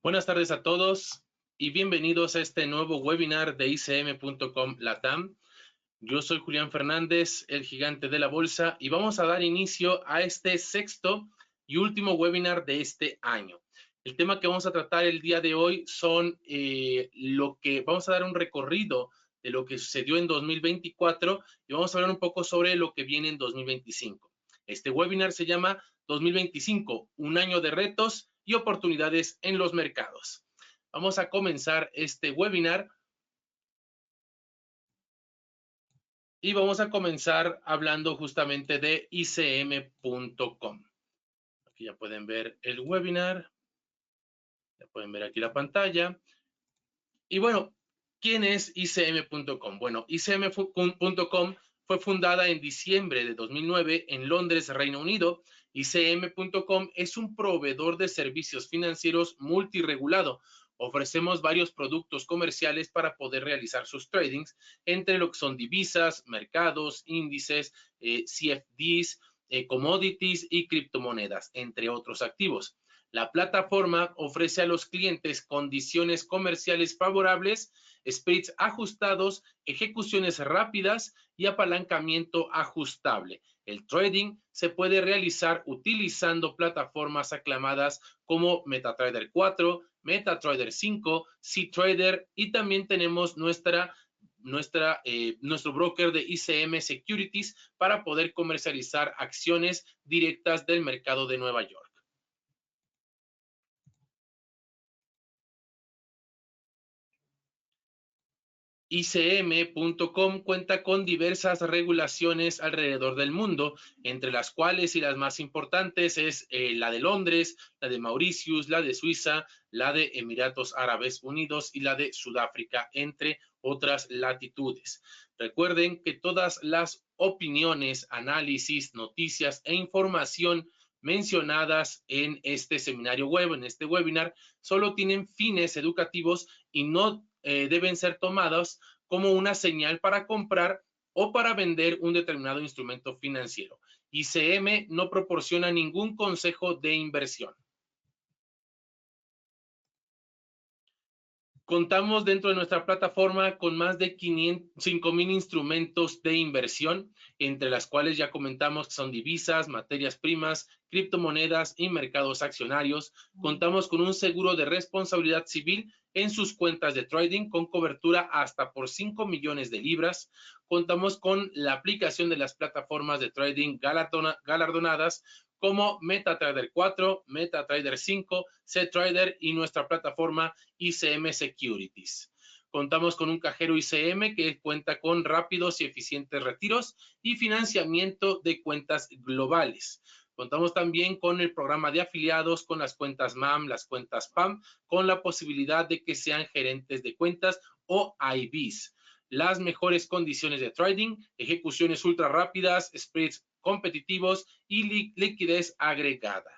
Buenas tardes a todos y bienvenidos a este nuevo webinar de ICM.com Latam. Yo soy Julián Fernández, el gigante de la bolsa, y vamos a dar inicio a este sexto y último webinar de este año. El tema que vamos a tratar el día de hoy son vamos a dar un recorrido de lo que sucedió en 2024 y vamos a hablar un poco sobre lo que viene en 2025. Este webinar se llama 2025, un año de retos y oportunidades en los mercados. Vamos a comenzar este webinar y vamos a comenzar hablando justamente de ICM.com. Aquí ya pueden ver el webinar, ya pueden ver aquí la pantalla. Y bueno, ¿quién es ICM.com? Bueno, ICM.com fue fundada en diciembre de 2009 en Londres, Reino Unido. ICM.com es un proveedor de servicios financieros multirregulado. Ofrecemos varios productos comerciales para poder realizar sus tradings, entre lo que son divisas, mercados, índices, CFDs, commodities y criptomonedas, entre otros activos. La plataforma ofrece a los clientes condiciones comerciales favorables, spreads ajustados, ejecuciones rápidas y apalancamiento ajustable. El trading se puede realizar utilizando plataformas aclamadas como MetaTrader 4, MetaTrader 5, cTrader, y también tenemos nuestro broker de ICM Securities para poder comercializar acciones directas del mercado de Nueva York. ICM.com cuenta con diversas regulaciones alrededor del mundo, entre las cuales y las más importantes es la de Londres, la de Mauritius, la de Suiza, la de Emiratos Árabes Unidos y la de Sudáfrica, entre otras latitudes. Recuerden que todas las opiniones, análisis, noticias e información mencionadas en este seminario web, en este webinar, solo tienen fines educativos y no deben ser tomados como una señal para comprar o para vender un determinado instrumento financiero. ICM no proporciona ningún consejo de inversión. Contamos dentro de nuestra plataforma con más de 5,000 instrumentos de inversión, entre las cuales ya comentamos que son divisas, materias primas, criptomonedas y mercados accionarios. Contamos con un seguro de responsabilidad civil en sus cuentas de trading con cobertura hasta por 5 millones de libras. Contamos con la aplicación de las plataformas de trading galardonadas como MetaTrader 4, MetaTrader 5, cTrader y nuestra plataforma ICM Securities. Contamos con un cajero ICM que cuenta con rápidos y eficientes retiros y financiamiento de cuentas globales. Contamos también con el programa de afiliados, con las cuentas MAM, las cuentas PAM, con la posibilidad de que sean gerentes de cuentas o IBs. Las mejores condiciones de trading, ejecuciones ultra rápidas, spreads competitivos y liquidez agregada.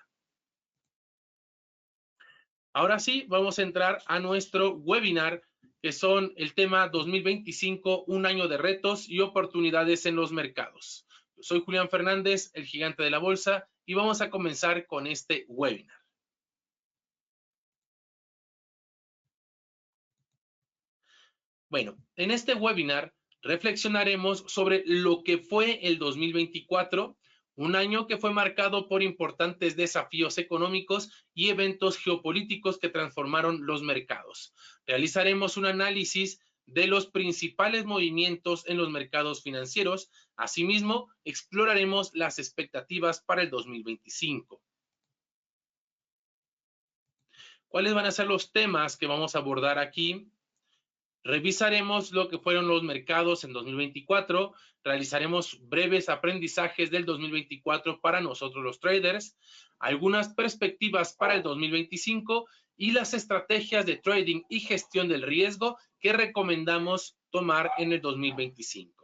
Ahora sí, vamos a entrar a nuestro webinar, que son el tema 2025, un año de retos y oportunidades en los mercados. Yo soy Julián Fernández, el gigante de la bolsa, y vamos a comenzar con este webinar. Bueno, en este webinar reflexionaremos sobre lo que fue el 2024, un año que fue marcado por importantes desafíos económicos y eventos geopolíticos que transformaron los mercados. Realizaremos un análisis de los principales movimientos en los mercados financieros. Asimismo, exploraremos las expectativas para el 2025. ¿Cuáles van a ser los temas que vamos a abordar aquí? Revisaremos lo que fueron los mercados en 2024, realizaremos breves aprendizajes del 2024 para nosotros los traders, algunas perspectivas para el 2025 y las estrategias de trading y gestión del riesgo que recomendamos tomar en el 2025.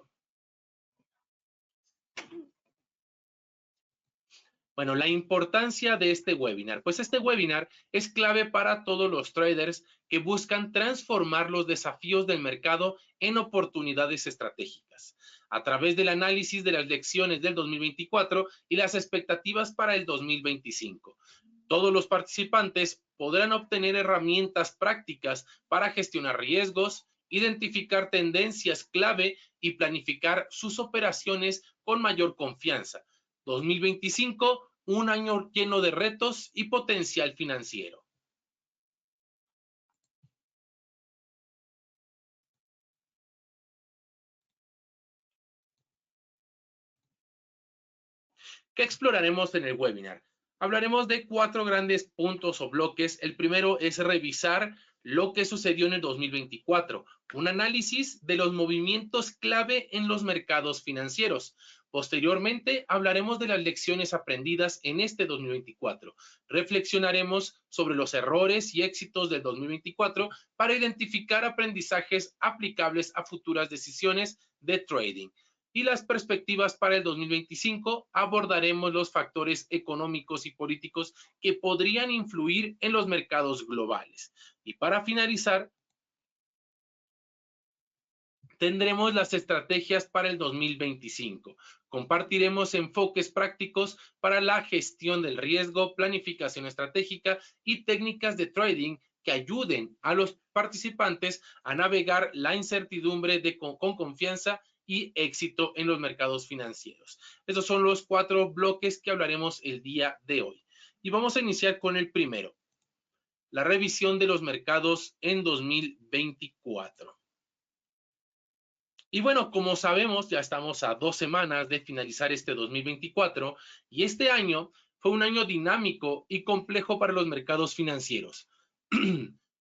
Bueno, la importancia de este webinar. Pues este webinar es clave para todos los traders que buscan transformar los desafíos del mercado en oportunidades estratégicas a través del análisis de las lecciones del 2024 y las expectativas para el 2025. Todos los participantes podrán obtener herramientas prácticas para gestionar riesgos, identificar tendencias clave y planificar sus operaciones con mayor confianza. 2025, un año lleno de retos y potencial financiero. ¿Qué exploraremos en el webinar? Hablaremos de 4 grandes puntos o bloques. El primero es revisar lo que sucedió en el 2024, un análisis de los movimientos clave en los mercados financieros. Posteriormente, hablaremos de las lecciones aprendidas en este 2024. Reflexionaremos sobre los errores y éxitos del 2024 para identificar aprendizajes aplicables a futuras decisiones de trading. Y las perspectivas para el 2025, abordaremos los factores económicos y políticos que podrían influir en los mercados globales. Y para finalizar, tendremos las estrategias para el 2025. Compartiremos enfoques prácticos para la gestión del riesgo, planificación estratégica y técnicas de trading que ayuden a los participantes a navegar la incertidumbre con confianza y éxito en los mercados financieros. Esos son los 4 bloques que hablaremos el día de hoy. Y vamos a iniciar con el primero, la revisión de los mercados en 2024. Y bueno, como sabemos, ya estamos a 2 semanas de finalizar este 2024 y este año fue un año dinámico y complejo para los mercados financieros,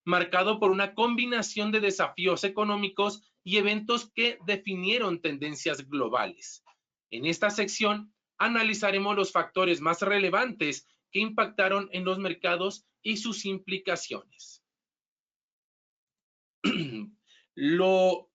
marcado por una combinación de desafíos económicos y eventos que definieron tendencias globales. En esta sección analizaremos los factores más relevantes que impactaron en los mercados y sus implicaciones. Lo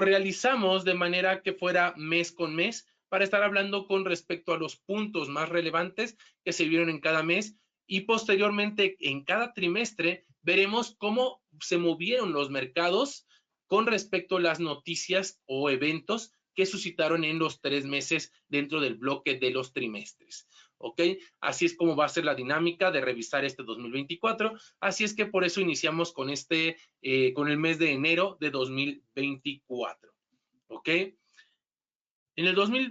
realizamos de manera que fuera mes con mes para estar hablando con respecto a los puntos más relevantes que se vieron en cada mes y posteriormente en cada trimestre veremos cómo se movieron los mercados con respecto a las noticias o eventos que suscitaron en los 3 meses dentro del bloque de los trimestres. ¿Ok? Así es como va a ser la dinámica de revisar este 2024. Así es que por eso iniciamos con con el mes de enero de 2024. ¿Ok? En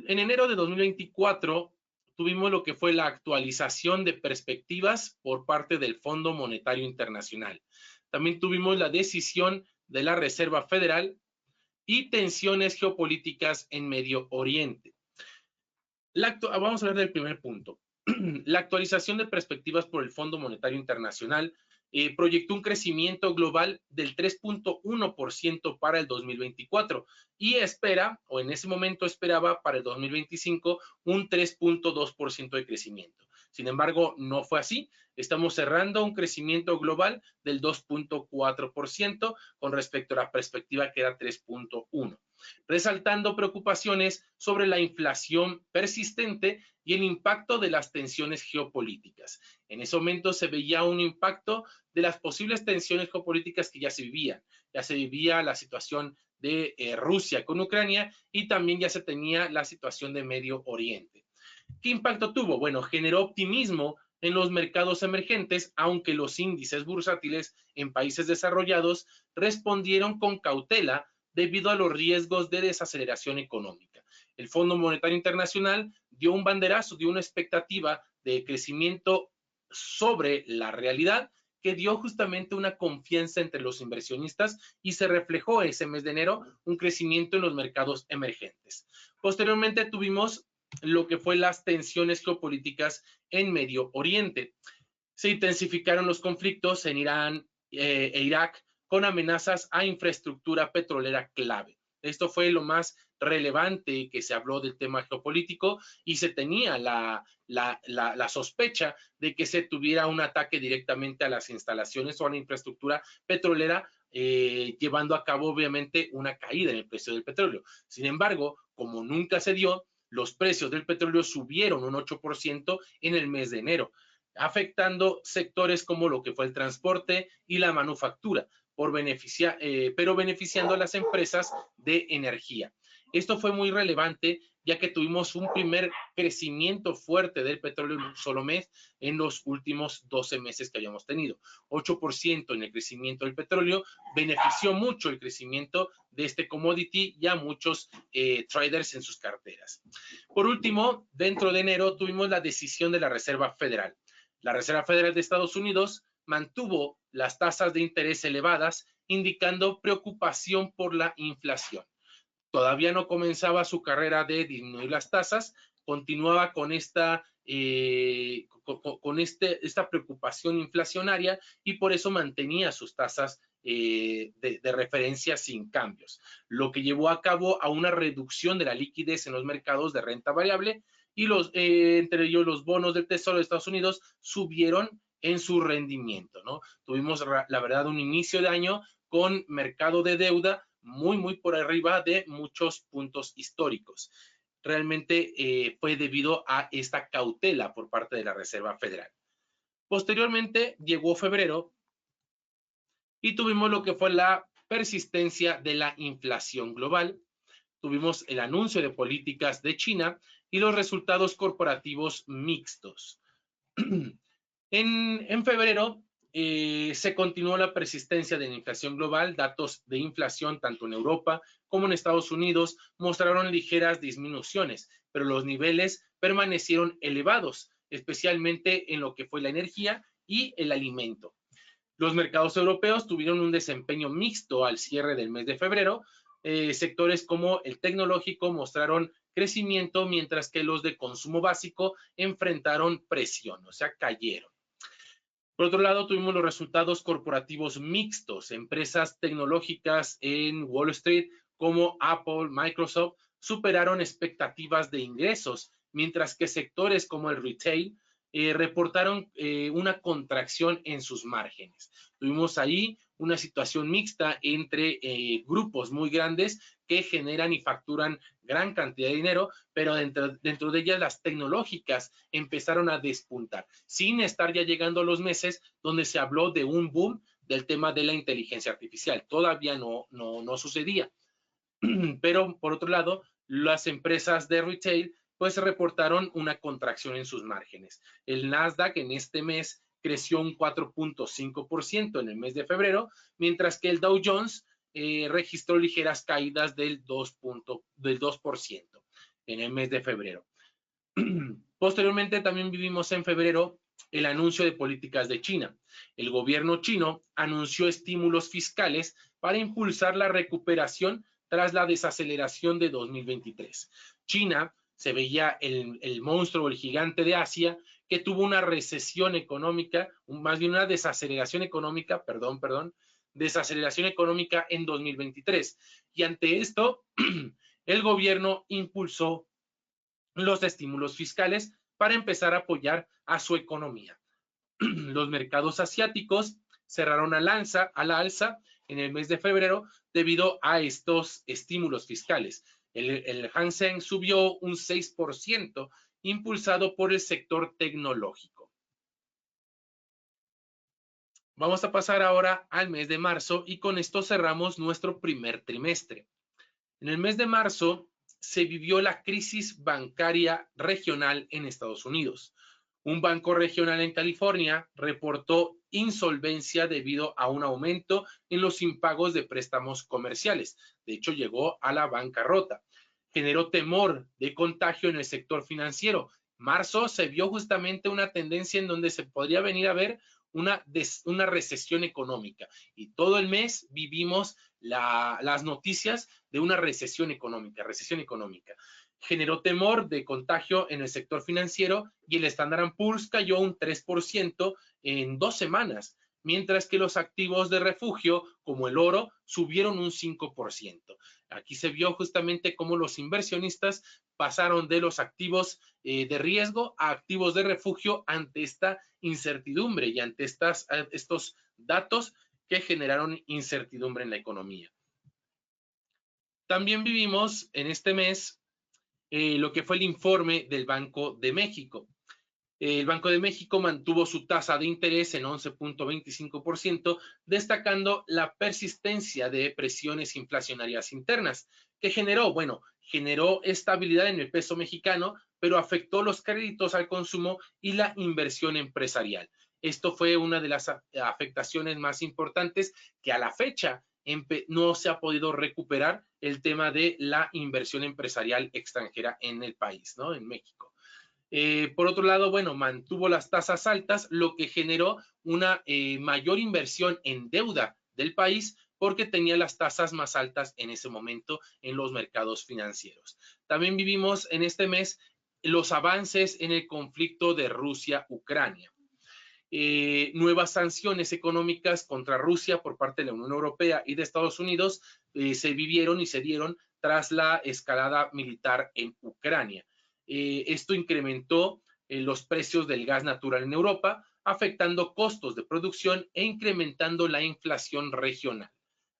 enero de 2024 tuvimos lo que fue la actualización de perspectivas por parte del Fondo Monetario Internacional. También tuvimos la decisión de la Reserva Federal y tensiones geopolíticas en Medio Oriente. Vamos a hablar del primer punto. La actualización de perspectivas por el Fondo Monetario Internacional proyectó un crecimiento global del 3.1% para el 2024 y espera, o en ese momento esperaba para el 2025, un 3.2% de crecimiento. Sin embargo, no fue así. Estamos cerrando un crecimiento global del 2.4% con respecto a la perspectiva que era 3.1%, resaltando preocupaciones sobre la inflación persistente y el impacto de las tensiones geopolíticas. En ese momento se veía un impacto de las posibles tensiones geopolíticas que ya se vivían. Ya se vivía la situación de Rusia con Ucrania y también ya se tenía la situación de Medio Oriente. ¿Qué impacto tuvo? Bueno, generó optimismo en los mercados emergentes, aunque los índices bursátiles en países desarrollados respondieron con cautela debido a los riesgos de desaceleración económica. El Fondo Monetario Internacional dio un banderazo, dio una expectativa de crecimiento sobre la realidad que dio justamente una confianza entre los inversionistas y se reflejó ese mes de enero un crecimiento en los mercados emergentes. Posteriormente tuvimos lo que fue las tensiones geopolíticas en Medio Oriente. Se intensificaron los conflictos en Irán e Irak con amenazas a infraestructura petrolera clave. Esto fue lo más relevante que se habló del tema geopolítico y se tenía la sospecha de que se tuviera un ataque directamente a las instalaciones o a la infraestructura petrolera, llevando a cabo obviamente una caída en el precio del petróleo. Sin embargo, como nunca se dio, los precios del petróleo subieron un 8% en el mes de enero, afectando sectores como lo que fue el transporte y la manufactura. pero beneficiando a las empresas de energía. Esto fue muy relevante, ya que tuvimos un primer crecimiento fuerte del petróleo en un solo mes en los últimos 12 meses que habíamos tenido. 8% en el crecimiento del petróleo, benefició mucho el crecimiento de este commodity y a muchos traders en sus carteras. Por último, dentro de enero tuvimos la decisión de la Reserva Federal. La Reserva Federal de Estados Unidos mantuvo las tasas de interés elevadas, indicando preocupación por la inflación. Todavía no comenzaba su carrera de disminuir las tasas, continuaba con esta preocupación inflacionaria y por eso mantenía sus tasas de referencia sin cambios, lo que llevó a cabo a una reducción de la liquidez en los mercados de renta variable y entre ellos los bonos del Tesoro de Estados Unidos subieron en su rendimiento, ¿no? Tuvimos, la verdad, un inicio de año con mercado de deuda muy por arriba de muchos puntos históricos. Realmente fue debido a esta cautela por parte de la Reserva Federal. Posteriormente llegó febrero y tuvimos lo que fue la persistencia de la inflación global. Tuvimos el anuncio de políticas de China y los resultados corporativos mixtos. En febrero se continuó la persistencia de la inflación global. Datos de inflación tanto en Europa como en Estados Unidos mostraron ligeras disminuciones, pero los niveles permanecieron elevados, especialmente en lo que fue la energía y el alimento. Los mercados europeos tuvieron un desempeño mixto al cierre del mes de febrero. Sectores como el tecnológico mostraron crecimiento, mientras que los de consumo básico enfrentaron presión, o sea, cayeron. Por otro lado, tuvimos los resultados corporativos mixtos. Empresas tecnológicas en Wall Street como Apple, Microsoft, superaron expectativas de ingresos, mientras que sectores como el retail reportaron una contracción en sus márgenes. Tuvimos ahí una situación mixta entre grupos muy grandes que generan y facturan gran cantidad de dinero, pero dentro de ellas las tecnológicas empezaron a despuntar, sin estar ya llegando a los meses donde se habló de un boom del tema de la inteligencia artificial. Todavía no sucedía. Pero por otro lado, las empresas de retail pues reportaron una contracción en sus márgenes. El Nasdaq en este mes creció un 4.5% en el mes de febrero, mientras que el Dow Jones registró ligeras caídas del 2% en el mes de febrero. Posteriormente también vivimos en febrero el anuncio de políticas de China. El gobierno chino anunció estímulos fiscales para impulsar la recuperación tras la desaceleración de 2023. China se veía el monstruo, el gigante de Asia, que tuvo una recesión económica, más bien una desaceleración económica, desaceleración económica en 2023. Y ante esto, el gobierno impulsó los estímulos fiscales para empezar a apoyar a su economía. Los mercados asiáticos cerraron a la alza en el mes de febrero debido a estos estímulos fiscales. El Hang Seng subió un 6%, impulsado por el sector tecnológico. Vamos a pasar ahora al mes de marzo y con esto cerramos nuestro primer trimestre. En el mes de marzo se vivió la crisis bancaria regional en Estados Unidos. Un banco regional en California reportó insolvencia debido a un aumento en los impagos de préstamos comerciales. De hecho, llegó a la bancarrota. Generó temor de contagio en el sector financiero. Marzo se vio justamente una tendencia en donde se podría venir a ver una recesión económica. Y todo el mes vivimos las noticias de una recesión económica. Generó temor de contagio en el sector financiero y el Standard & Poor's cayó un 3% en 2 semanas, mientras que los activos de refugio, como el oro, subieron un 5%. Aquí se vio justamente cómo los inversionistas pasaron de los activos de riesgo a activos de refugio ante esta incertidumbre y ante estos datos que generaron incertidumbre en la economía. También vivimos en este mes lo que fue el informe del Banco de México. El Banco de México mantuvo su tasa de interés en 11.25%, destacando la persistencia de presiones inflacionarias internas, que generó estabilidad en el peso mexicano, pero afectó los créditos al consumo y la inversión empresarial. Esto fue una de las afectaciones más importantes que a la fecha no se ha podido recuperar el tema de la inversión empresarial extranjera en el país, ¿no? En México. Por otro lado, mantuvo las tasas altas, lo que generó una mayor inversión en deuda del país porque tenía las tasas más altas en ese momento en los mercados financieros. También vivimos en este mes los avances en el conflicto de Rusia-Ucrania. Nuevas sanciones económicas contra Rusia por parte de la Unión Europea y de Estados Unidos se vivieron y se dieron tras la escalada militar en Ucrania. Esto incrementó los precios del gas natural en Europa, afectando costos de producción e incrementando la inflación regional.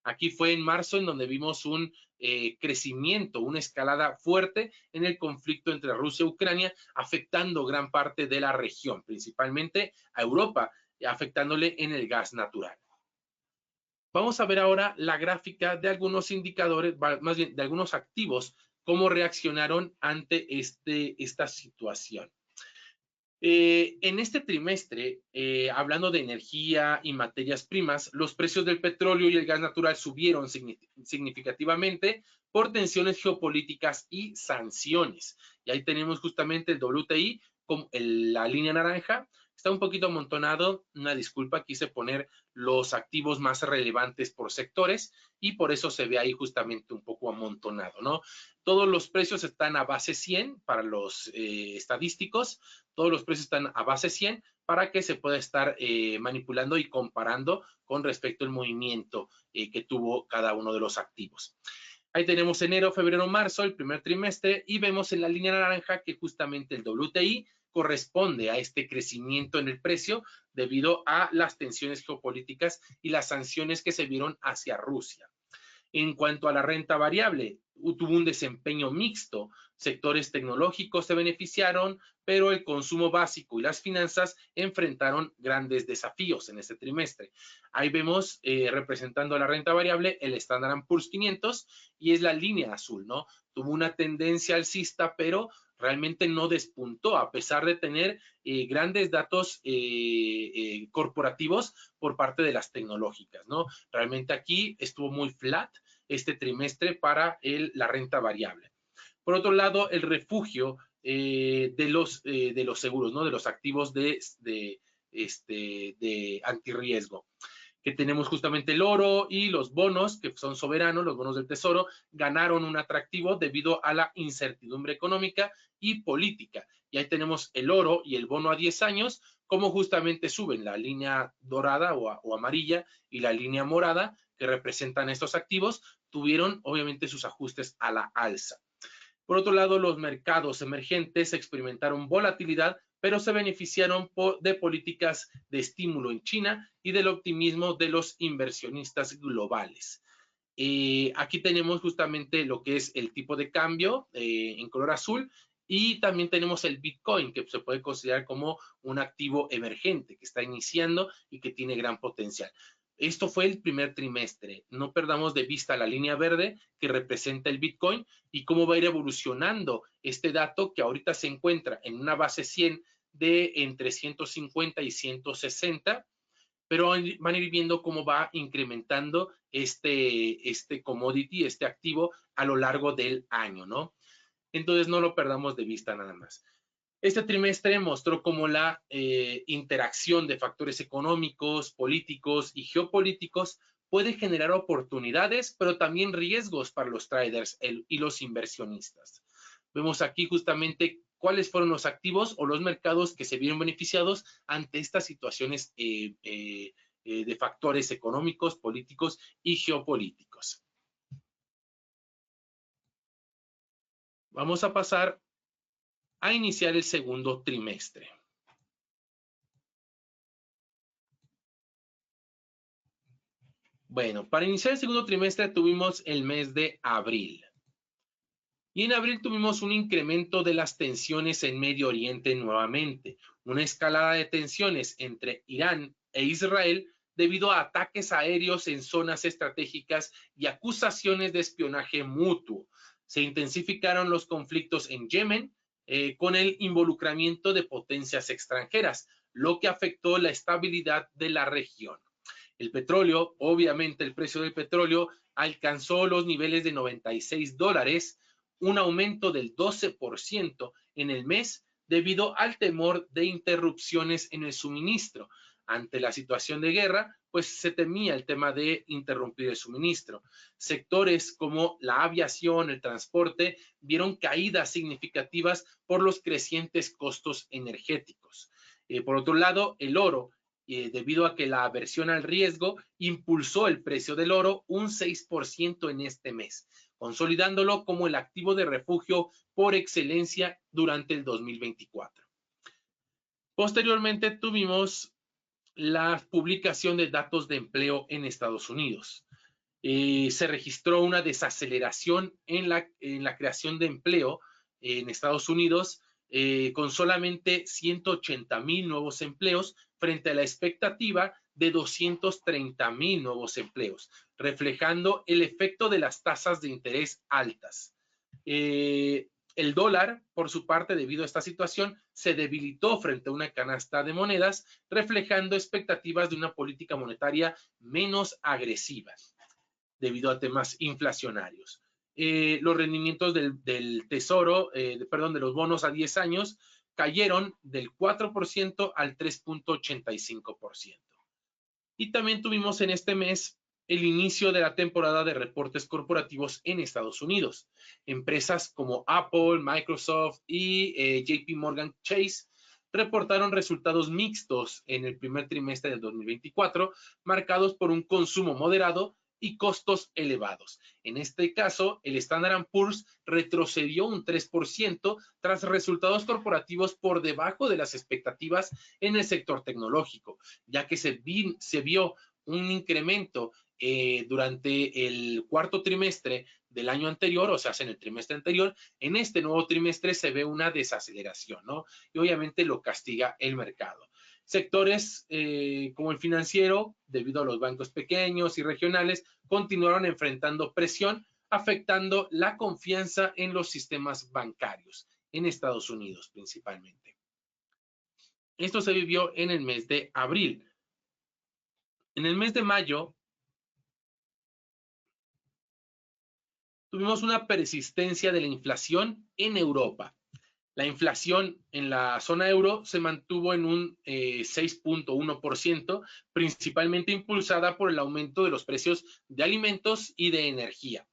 Aquí fue en marzo en donde vimos un crecimiento, una escalada fuerte en el conflicto entre Rusia y Ucrania, afectando gran parte de la región, principalmente a Europa, afectándole en el gas natural. Vamos a ver ahora la gráfica de algunos indicadores, más bien de algunos activos, cómo reaccionaron ante esta situación. En este trimestre, hablando de energía y materias primas, los precios del petróleo y el gas natural subieron significativamente por tensiones geopolíticas y sanciones. Y ahí tenemos justamente el WTI, la línea naranja, está un poquito amontonado, una disculpa, quise poner los activos más relevantes por sectores y por eso se ve ahí justamente un poco amontonado, ¿no? Todos los precios están a base 100 para los estadísticos, todos los precios están a base 100 para que se pueda estar manipulando y comparando con respecto al movimiento que tuvo cada uno de los activos. Ahí tenemos enero, febrero, marzo, el primer trimestre, y vemos en la línea naranja que justamente el WTI corresponde a este crecimiento en el precio debido a las tensiones geopolíticas y las sanciones que se vieron hacia Rusia. En cuanto a la renta variable, tuvo un desempeño mixto. Sectores tecnológicos se beneficiaron, pero el consumo básico y las finanzas enfrentaron grandes desafíos en este trimestre. Ahí vemos representando a la renta variable el Standard & Poor's 500 y es la línea azul, ¿no? Tuvo una tendencia alcista, pero realmente no despuntó a pesar de tener grandes datos corporativos por parte de las tecnológicas, ¿no? Realmente aquí estuvo muy flat este trimestre para la renta variable. Por otro lado, el refugio de los seguros, ¿no? De los activos de antirriesgo, que tenemos justamente el oro y los bonos, que son soberanos, los bonos del tesoro, ganaron un atractivo debido a la incertidumbre económica y política. Y ahí tenemos el oro y el bono a 10 años, como justamente suben la línea dorada o amarilla y la línea morada, que representan estos activos, tuvieron obviamente sus ajustes a la alza. Por otro lado, los mercados emergentes experimentaron volatilidad, pero se beneficiaron de políticas de estímulo en China y del optimismo de los inversionistas globales. Aquí tenemos justamente lo que es el tipo de cambio en color azul y también tenemos el Bitcoin, que se puede considerar como un activo emergente que está iniciando y que tiene gran potencial. Esto fue el primer trimestre. No perdamos de vista la línea verde que representa el Bitcoin y cómo va a ir evolucionando este dato que ahorita se encuentra en una base 100 de entre 150 y 160, pero van a ir viendo cómo va incrementando este commodity, este activo a lo largo del año, ¿no? Entonces no lo perdamos de vista nada más. Este trimestre mostró cómo la interacción de factores económicos, políticos y geopolíticos puede generar oportunidades, pero también riesgos para los traders y los inversionistas. Vemos aquí justamente cuáles fueron los activos o los mercados que se vieron beneficiados ante estas situaciones de factores económicos, políticos y geopolíticos. Vamos a pasar a iniciar el segundo trimestre. Bueno, para iniciar el segundo trimestre tuvimos el mes de abril. Y en abril tuvimos un incremento de las tensiones en Medio Oriente nuevamente, una escalada de tensiones entre Irán e Israel debido a ataques aéreos en zonas estratégicas y acusaciones de espionaje mutuo. Se intensificaron los conflictos en Yemen con el involucramiento de potencias extranjeras, lo que afectó la estabilidad de la región. El petróleo, obviamente el precio del petróleo alcanzó los niveles de $96, un aumento del 12% en el mes debido al temor de interrupciones en el suministro. Ante la situación de guerra, pues se temía el tema de interrumpir el suministro. Sectores como la aviación, el transporte, vieron caídas significativas por los crecientes costos energéticos. Por otro lado, el oro, debido a que la aversión al riesgo impulsó el precio del oro un 6% en este mes, consolidándolo como el activo de refugio por excelencia durante el 2024. Posteriormente tuvimos la publicación de datos de empleo en Estados Unidos. Se registró una desaceleración en la creación de empleo en Estados Unidos con solamente 180,000 nuevos empleos frente a la expectativa de 230,000 nuevos empleos, reflejando el efecto de las tasas de interés altas. El dólar, por su parte, debido a esta situación, se debilitó frente a una canasta de monedas, reflejando expectativas de una política monetaria menos agresiva debido a temas inflacionarios. Los rendimientos del tesoro, perdón, de los bonos a 10 años cayeron del 4% al 3.85%. Y también tuvimos en este mes el inicio de la temporada de reportes corporativos en Estados Unidos. Empresas como Apple, Microsoft y JP Morgan Chase reportaron resultados mixtos en el primer trimestre del 2024, marcados por un consumo moderado y costos elevados. En este caso, el Standard & Poor's retrocedió un 3% tras resultados corporativos por debajo de las expectativas en el sector tecnológico, ya que se vio un incremento durante el cuarto trimestre del año anterior, o sea, en el trimestre anterior. En este nuevo trimestre se ve una desaceleración, ¿no? Y obviamente lo castiga el mercado. Sectores como el financiero, debido a los bancos pequeños y regionales, continuaron enfrentando presión, afectando la confianza en los sistemas bancarios, en Estados Unidos principalmente. Esto se vivió en el mes de abril. En el mes de mayo, tuvimos una persistencia de la inflación en Europa. La inflación en la zona euro se mantuvo en un 6.1%, principalmente impulsada por el aumento de los precios de alimentos y de energía.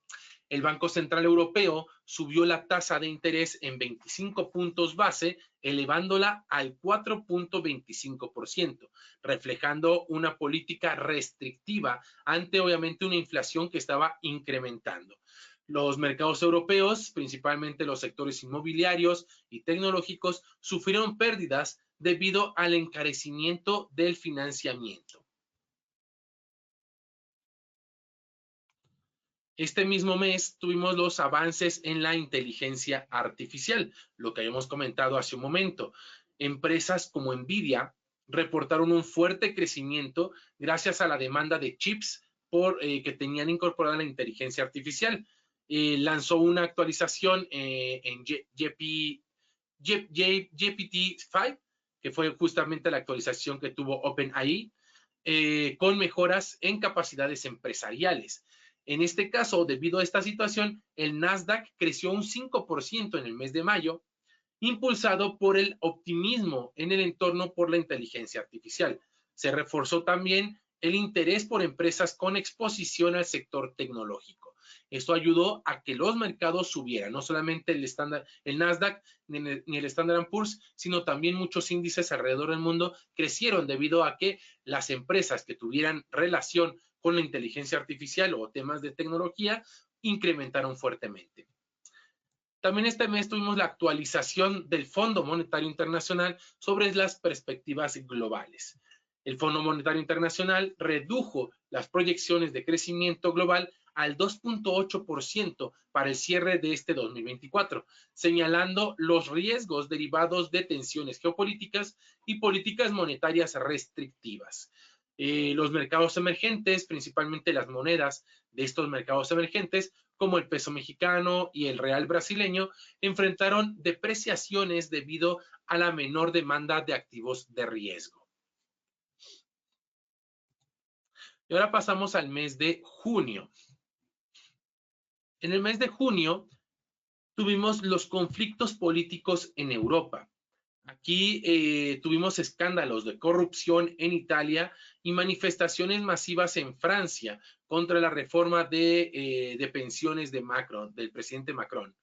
El Banco Central Europeo subió la tasa de interés en 25 puntos base, elevándola al 4.25%, reflejando una política restrictiva ante, obviamente, una inflación que estaba incrementando. Los mercados europeos, principalmente los sectores inmobiliarios y tecnológicos, sufrieron pérdidas debido al encarecimiento del financiamiento. Este mismo mes tuvimos los avances en la inteligencia artificial, lo que habíamos comentado hace un momento. Empresas como Nvidia reportaron un fuerte crecimiento gracias a la demanda de chips que tenían incorporada la inteligencia artificial. Lanzó una actualización en GPT-5, que fue justamente la actualización que tuvo OpenAI, con mejoras en capacidades empresariales. En este caso, debido a esta situación, el Nasdaq creció un 5% en el mes de mayo, impulsado por el optimismo en el entorno por la inteligencia artificial. Se reforzó también el interés por empresas con exposición al sector tecnológico. Esto ayudó a que los mercados subieran, no solamente el Nasdaq ni el Standard & Poor's, sino también muchos índices alrededor del mundo crecieron debido a que las empresas que tuvieran relación con la inteligencia artificial o temas de tecnología incrementaron fuertemente. También este mes tuvimos la actualización del Fondo Monetario Internacional sobre las perspectivas globales. El Fondo Monetario Internacional redujo las proyecciones de crecimiento global al 2.8% para el cierre de este 2024, señalando los riesgos derivados de tensiones geopolíticas y políticas monetarias restrictivas. Los mercados emergentes, principalmente las monedas de estos mercados emergentes, como el peso mexicano y el real brasileño, enfrentaron depreciaciones debido a la menor demanda de activos de riesgo. Y ahora pasamos al mes de junio. En el mes de junio tuvimos los conflictos políticos en Europa. Aquí tuvimos escándalos de corrupción en Italia y manifestaciones masivas en Francia contra la reforma de pensiones de Macron, del presidente Macron.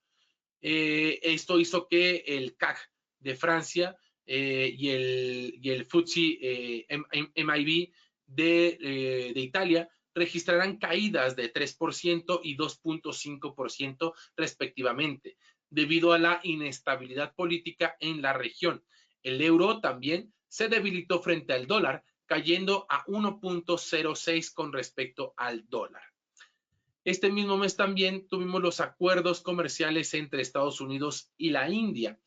Esto hizo que el CAC de Francia y el FTSE MIB de Italia registrarán caídas de 3% y 2.5% respectivamente, debido a la inestabilidad política en la región. El euro también se debilitó frente al dólar, cayendo a 1.06 con respecto al dólar. Este mismo mes también tuvimos los acuerdos comerciales entre Estados Unidos y la India.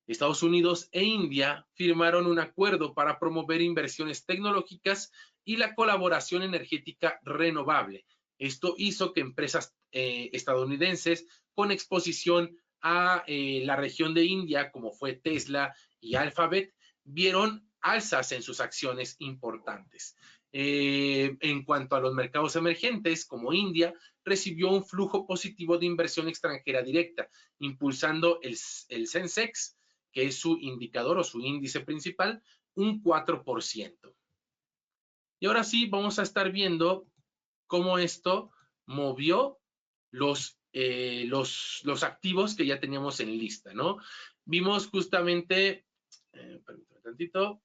Estados Unidos e India firmaron un acuerdo para promover inversiones tecnológicas y la colaboración energética renovable. Esto hizo que empresas estadounidenses con exposición a la región de India, como fue Tesla y Alphabet, vieron alzas en sus acciones importantes. En cuanto a los mercados emergentes, como India, recibió un flujo positivo de inversión extranjera directa, impulsando el Sensex, que es su indicador o su índice principal, un 4%. Y ahora sí, vamos a estar viendo cómo esto movió los activos que ya teníamos en lista, ¿no? Vimos justamente, permítame tantito,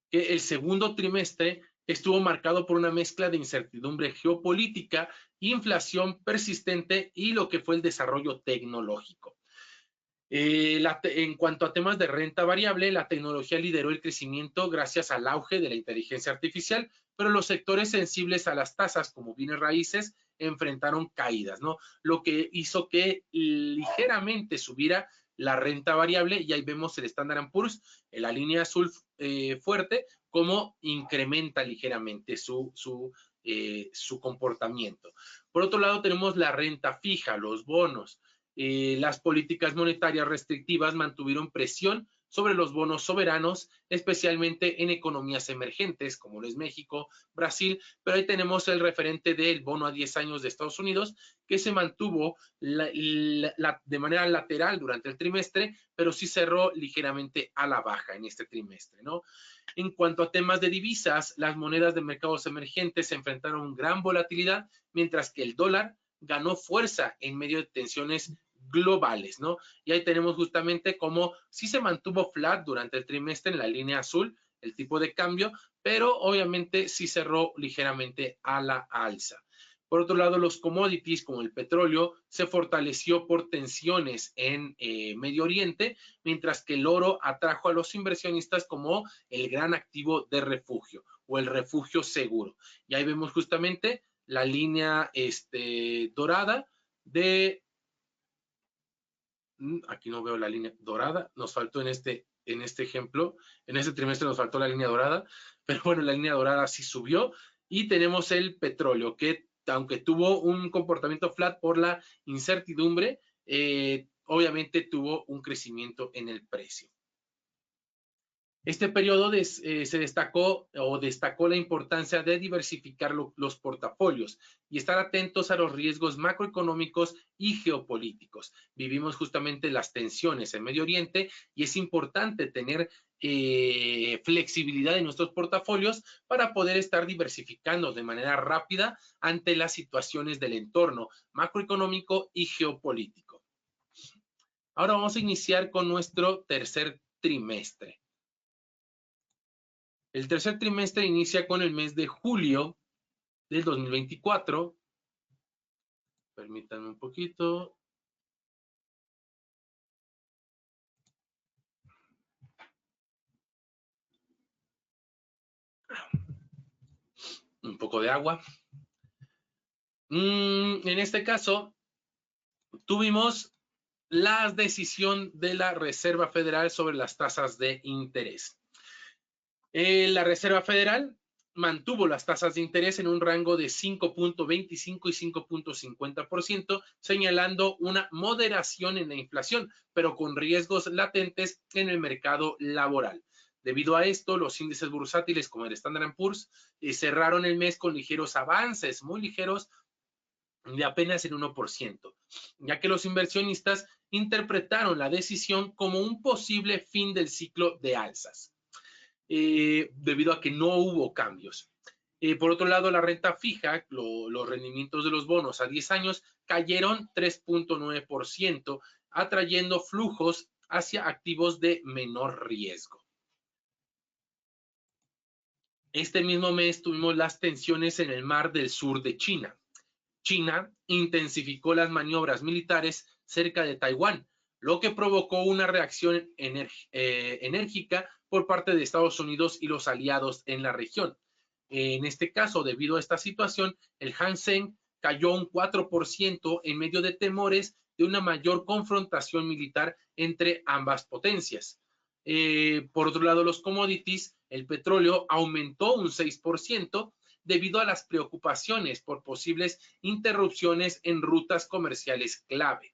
que el segundo trimestre estuvo marcado por una mezcla de incertidumbre geopolítica, inflación persistente y lo que fue el desarrollo tecnológico. En cuanto a temas de renta variable, la tecnología lideró el crecimiento gracias al auge de la inteligencia artificial, pero los sectores sensibles a las tasas, como bienes raíces, enfrentaron caídas, ¿no? Lo que hizo que ligeramente subiera la renta variable, y ahí vemos el Standard & Poor's en la línea azul fuerte, cómo incrementa ligeramente su comportamiento. Por otro lado, tenemos la renta fija, los bonos. Las políticas monetarias restrictivas mantuvieron presión sobre los bonos soberanos, especialmente en economías emergentes, como lo es México, Brasil, pero ahí tenemos el referente del bono a 10 años de Estados Unidos, que se mantuvo de manera lateral durante el trimestre, pero sí cerró ligeramente a la baja en este trimestre, ¿no? En cuanto a temas de divisas, las monedas de mercados emergentes se enfrentaron a gran volatilidad, mientras que el dólar ganó fuerza en medio de tensiones globales, ¿no? Y ahí tenemos justamente cómo sí se mantuvo flat durante el trimestre en la línea azul, el tipo de cambio, pero obviamente sí cerró ligeramente a la alza. Por otro lado, los commodities como el petróleo se fortaleció por tensiones en Medio Oriente, mientras que el oro atrajo a los inversionistas como el gran activo de refugio o el refugio seguro. Y ahí vemos justamente la línea dorada de... Aquí no veo la línea dorada, nos faltó en este ejemplo, en este trimestre nos faltó la línea dorada, pero bueno, la línea dorada sí subió, y tenemos el petróleo, que aunque tuvo un comportamiento flat por la incertidumbre, obviamente tuvo un crecimiento en el precio. Este periodo se destacó la importancia de diversificar los portafolios y estar atentos a los riesgos macroeconómicos y geopolíticos. Vivimos justamente las tensiones en Medio Oriente y es importante tener flexibilidad en nuestros portafolios para poder estar diversificando de manera rápida ante las situaciones del entorno macroeconómico y geopolítico. Ahora vamos a iniciar con nuestro tercer trimestre. El tercer trimestre inicia con el mes de julio del 2024. Permítanme un poquito. Un poco de agua. En este caso, tuvimos la decisión de la Reserva Federal sobre las tasas de interés. La Reserva Federal mantuvo las tasas de interés en un rango de 5.25 y 5.50%, señalando una moderación en la inflación, pero con riesgos latentes en el mercado laboral. Debido a esto, los índices bursátiles como el Standard & Poor's cerraron el mes con ligeros avances, muy ligeros, de apenas el 1%, ya que los inversionistas interpretaron la decisión como un posible fin del ciclo de alzas. Debido a que no hubo cambios. Por otro lado, la renta fija, los rendimientos de los bonos a 10 años cayeron 3.9%, atrayendo flujos hacia activos de menor riesgo. Este mismo mes tuvimos las tensiones en el mar del sur de China. China intensificó las maniobras militares cerca de Taiwán, lo que provocó una reacción enérgica por parte de Estados Unidos y los aliados en la región. En este caso, debido a esta situación, el Hang Seng cayó un 4% en medio de temores de una mayor confrontación militar entre ambas potencias. Por otro lado, los commodities, el petróleo aumentó un 6% debido a las preocupaciones por posibles interrupciones en rutas comerciales clave.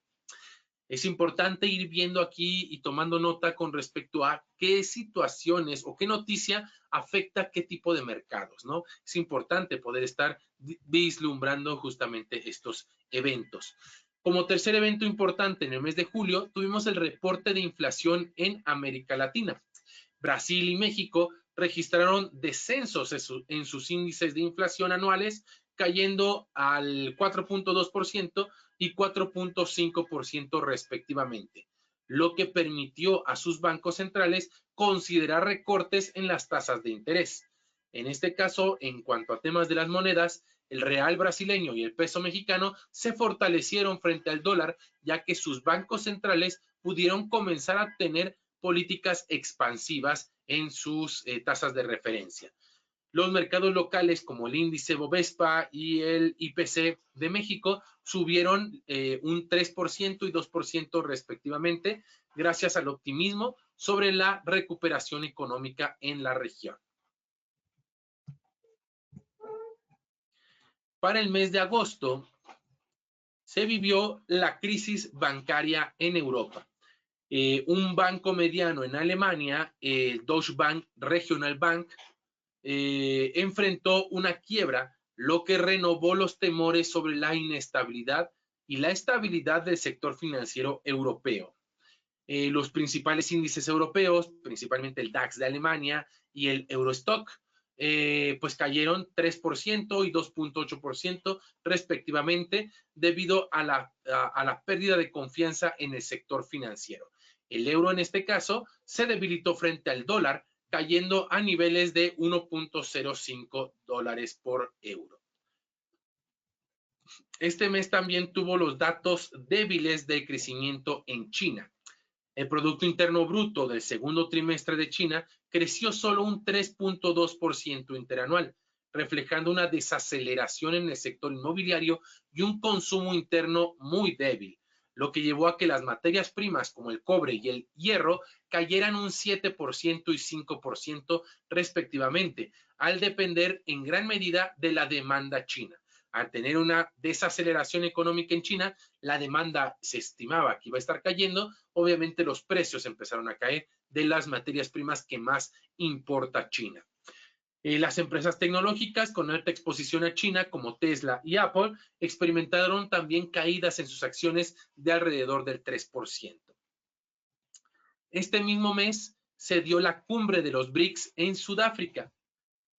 Es importante ir viendo aquí y tomando nota con respecto a qué situaciones o qué noticia afecta qué tipo de mercados, ¿no? Es importante poder estar vislumbrando justamente estos eventos. Como tercer evento importante en el mes de julio, tuvimos el reporte de inflación en América Latina. Brasil y México registraron descensos en sus índices de inflación anuales, cayendo al 4.2% y 4.5% respectivamente, lo que permitió a sus bancos centrales considerar recortes en las tasas de interés. En este caso, en cuanto a temas de las monedas, el real brasileño y el peso mexicano se fortalecieron frente al dólar, ya que sus bancos centrales pudieron comenzar a tener políticas expansivas en sus tasas de referencia. Los mercados locales como el índice Bovespa y el IPC de México subieron un 3% y 2% respectivamente, gracias al optimismo sobre la recuperación económica en la región. Para el mes de agosto se vivió la crisis bancaria en Europa. Un banco mediano en Alemania, el Deutsche Bank Regional Bank, enfrentó una quiebra, lo que renovó los temores sobre la inestabilidad y la estabilidad del sector financiero europeo. Los principales índices europeos, principalmente el DAX de Alemania y el Eurostock, pues cayeron 3% y 2.8% respectivamente debido a la pérdida de confianza en el sector financiero. El euro en este caso se debilitó frente al dólar, cayendo a niveles de 1.05 dólares por euro. Este mes también tuvo los datos débiles de crecimiento en China. El Producto Interno Bruto del segundo trimestre de China creció solo un 3.2% interanual, reflejando una desaceleración en el sector inmobiliario y un consumo interno muy débil, lo que llevó a que las materias primas como el cobre y el hierro cayeran un 7% y 5% respectivamente, al depender en gran medida de la demanda china. Al tener una desaceleración económica en China, la demanda se estimaba que iba a estar cayendo, obviamente los precios empezaron a caer de las materias primas que más importa China. Las empresas tecnológicas con alta exposición a China, como Tesla y Apple, experimentaron también caídas en sus acciones de alrededor del 3%. Este mismo mes se dio la cumbre de los BRICS en Sudáfrica.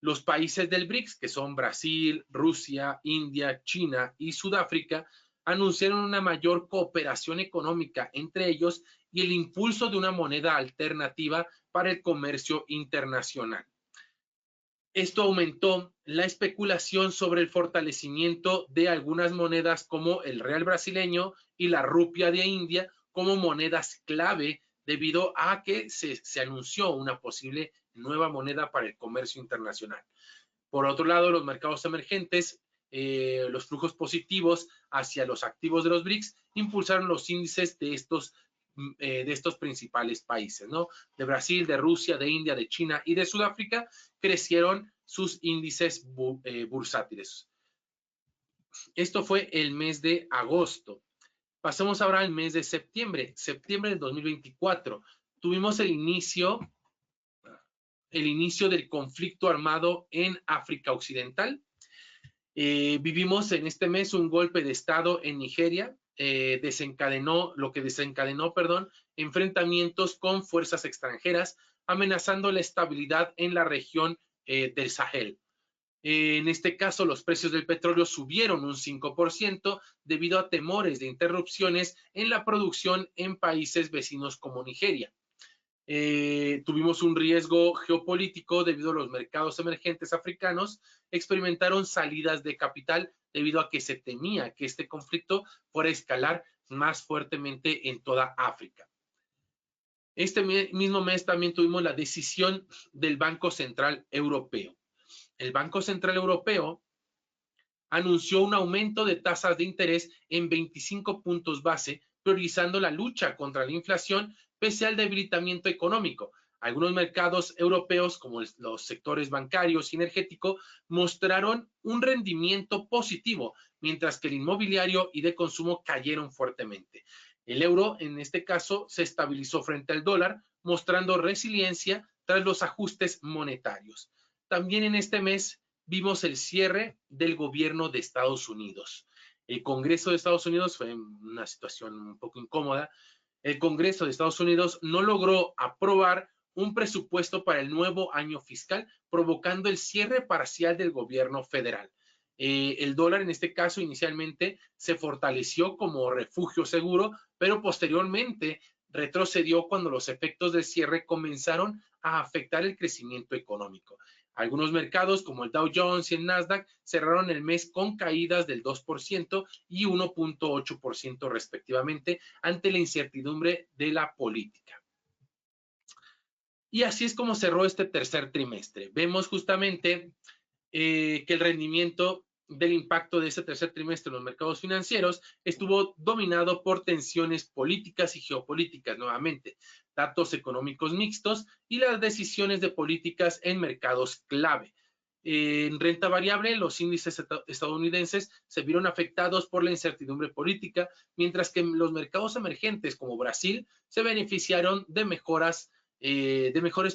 Los países del BRICS, que son Brasil, Rusia, India, China y Sudáfrica, anunciaron una mayor cooperación económica entre ellos y el impulso de una moneda alternativa para el comercio internacional. Esto aumentó la especulación sobre el fortalecimiento de algunas monedas como el real brasileño y la rupia de India como monedas clave debido a que se anunció una posible nueva moneda para el comercio internacional. Por otro lado, los mercados emergentes los flujos positivos hacia los activos de los BRICS impulsaron los índices de estos principales países, ¿no? De Brasil, de Rusia, de India, de China y de Sudáfrica crecieron sus índices bursátiles. Esto fue el mes de agosto. Pasemos ahora al mes de septiembre. Septiembre del 2024. Tuvimos el inicio del conflicto armado en África Occidental. Vivimos en este mes un golpe de Estado en Nigeria. Desencadenó enfrentamientos con fuerzas extranjeras, amenazando la estabilidad en la región del Sahel. En este caso, los precios del petróleo subieron un 5% debido a temores de interrupciones en la producción en países vecinos como Nigeria. Tuvimos un riesgo geopolítico debido a los mercados emergentes africanos experimentaron salidas de capital debido a que se temía que este conflicto fuera a escalar más fuertemente en toda África. Este mismo mes también tuvimos la decisión del Banco Central Europeo. El Banco Central Europeo anunció un aumento de tasas de interés en 25 puntos base, priorizando la lucha contra la inflación pese al debilitamiento económico. Algunos mercados europeos, como los sectores bancarios y energético, mostraron un rendimiento positivo, mientras que el inmobiliario y de consumo cayeron fuertemente. El euro, en este caso, se estabilizó frente al dólar, mostrando resiliencia tras los ajustes monetarios. También en este mes vimos el cierre del gobierno de Estados Unidos. El Congreso de Estados Unidos fue una situación un poco incómoda. El Congreso de Estados Unidos no logró aprobar un presupuesto para el nuevo año fiscal, provocando el cierre parcial del gobierno federal. El dólar en este caso inicialmente se fortaleció como refugio seguro, pero posteriormente retrocedió cuando los efectos del cierre comenzaron a afectar el crecimiento económico. Algunos mercados como el Dow Jones y el Nasdaq cerraron el mes con caídas del 2% y 1.8% respectivamente ante la incertidumbre de la política. Y así es como cerró este tercer trimestre. Vemos justamente que el rendimiento del impacto de este tercer trimestre en los mercados financieros estuvo dominado por tensiones políticas y geopolíticas nuevamente, datos económicos mixtos y las decisiones de políticas en mercados clave. En renta variable, los índices estadounidenses se vieron afectados por la incertidumbre política, mientras que los mercados emergentes como Brasil se beneficiaron de mejores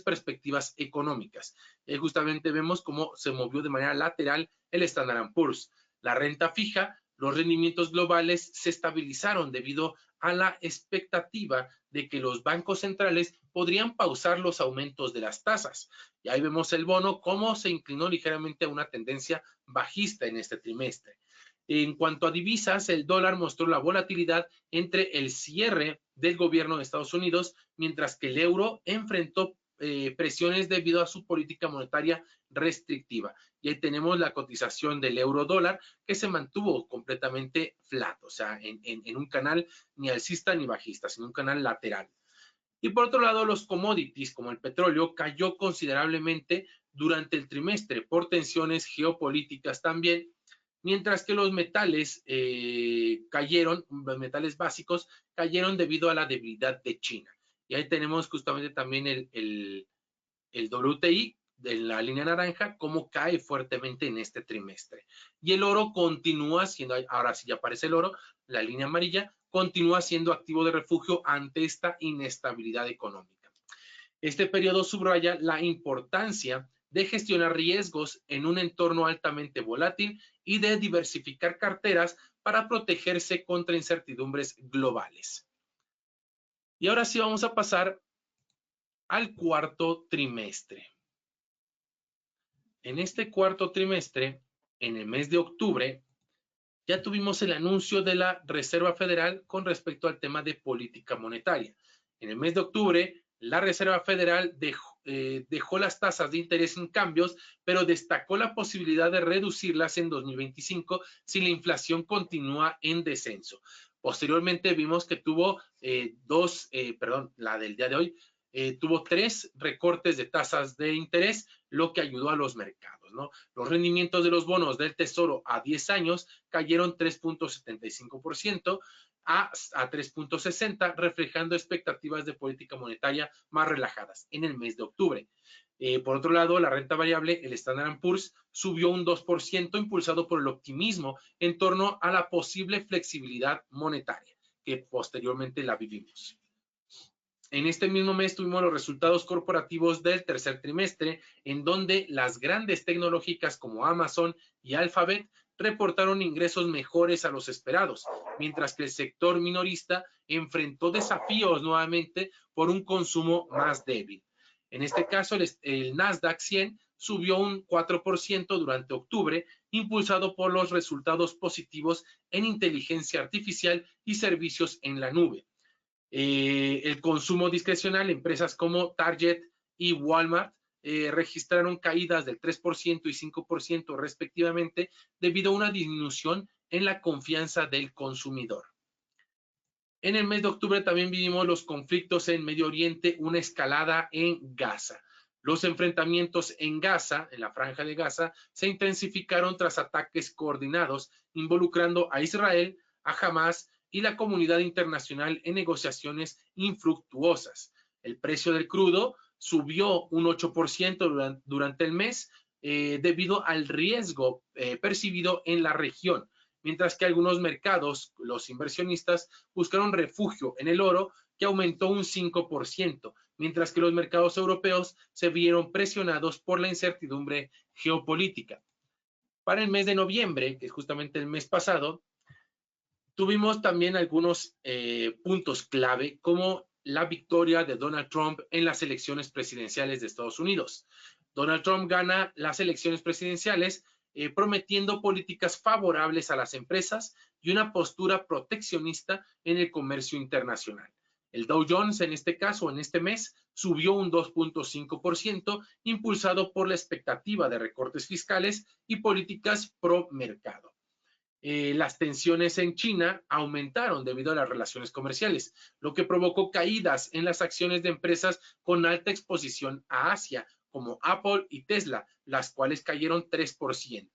perspectivas económicas. Justamente vemos cómo se movió de manera lateral el Standard & Poor's. La renta fija, los rendimientos globales se estabilizaron debido a la expectativa de que los bancos centrales podrían pausar los aumentos de las tasas. Y ahí vemos el bono cómo se inclinó ligeramente a una tendencia bajista en este trimestre. En cuanto a divisas, el dólar mostró la volatilidad entre el cierre del gobierno de Estados Unidos, mientras que el euro enfrentó presiones debido a su política monetaria restrictiva. Y ahí tenemos la cotización del euro dólar que se mantuvo completamente flat, o sea, en un canal ni alcista ni bajista, sino un canal lateral. Y por otro lado, los commodities como el petróleo cayó considerablemente durante el trimestre por tensiones geopolíticas también, mientras que los metales los metales básicos cayeron debido a la debilidad de China. Y ahí tenemos justamente también el WTI de la línea naranja, cómo cae fuertemente en este trimestre. Y el oro continúa siendo, ahora sí ya aparece el oro, la línea amarilla, continúa siendo activo de refugio ante esta inestabilidad económica. Este periodo subraya la importancia de gestionar riesgos en un entorno altamente volátil y de diversificar carteras para protegerse contra incertidumbres globales. Y ahora sí vamos a pasar al cuarto trimestre. En este cuarto trimestre, en el mes de octubre, ya tuvimos el anuncio de la Reserva Federal con respecto al tema de política monetaria. En el mes de octubre, la Reserva Federal dejó las tasas de interés sin cambios, pero destacó la posibilidad de reducirlas en 2025 si la inflación continúa en descenso. Posteriormente vimos que tuvo la del día de hoy, tuvo 3 recortes de tasas de interés, lo que ayudó a los mercados. básicos, ¿no? Los rendimientos de los bonos del Tesoro a 10 años cayeron 3.75% a 3.60, reflejando expectativas de política monetaria más relajadas en el mes de octubre. Por otro lado, la renta variable, el Standard & Poor's, subió un 2%, impulsado por el optimismo en torno a la posible flexibilidad monetaria, que posteriormente la vivimos. En este mismo mes tuvimos los resultados corporativos del tercer trimestre, en donde las grandes tecnológicas como Amazon y Alphabet reportaron ingresos mejores a los esperados, mientras que el sector minorista enfrentó desafíos nuevamente por un consumo más débil. En este caso, el Nasdaq 100 subió un 4% durante octubre, impulsado por los resultados positivos en inteligencia artificial y servicios en la nube. El consumo discrecional, empresas como Target y Walmart registraron caídas del 3% y 5% respectivamente debido a una disminución en la confianza del consumidor. En el mes de octubre también vivimos los conflictos en Medio Oriente, una escalada en Gaza. Los enfrentamientos en Gaza, en la franja de Gaza, se intensificaron tras ataques coordinados involucrando a Israel, a Hamas y la comunidad internacional en negociaciones infructuosas. El precio del crudo subió un 8% durante el mes debido al riesgo percibido en la región, mientras que algunos mercados, los inversionistas, buscaron refugio en el oro, que aumentó un 5%, mientras que los mercados europeos se vieron presionados por la incertidumbre geopolítica. Para el mes de noviembre, que es justamente el mes pasado, tuvimos también algunos puntos clave, como la victoria de Donald Trump en las elecciones presidenciales de Estados Unidos. Donald Trump gana las elecciones presidenciales prometiendo políticas favorables a las empresas y una postura proteccionista en el comercio internacional. El Dow Jones, en este caso, en este mes, subió un 2.5%, impulsado por la expectativa de recortes fiscales y políticas pro mercado. Las tensiones en China aumentaron debido a las relaciones comerciales, lo que provocó caídas en las acciones de empresas con alta exposición a Asia, como Apple y Tesla, las cuales cayeron 3%.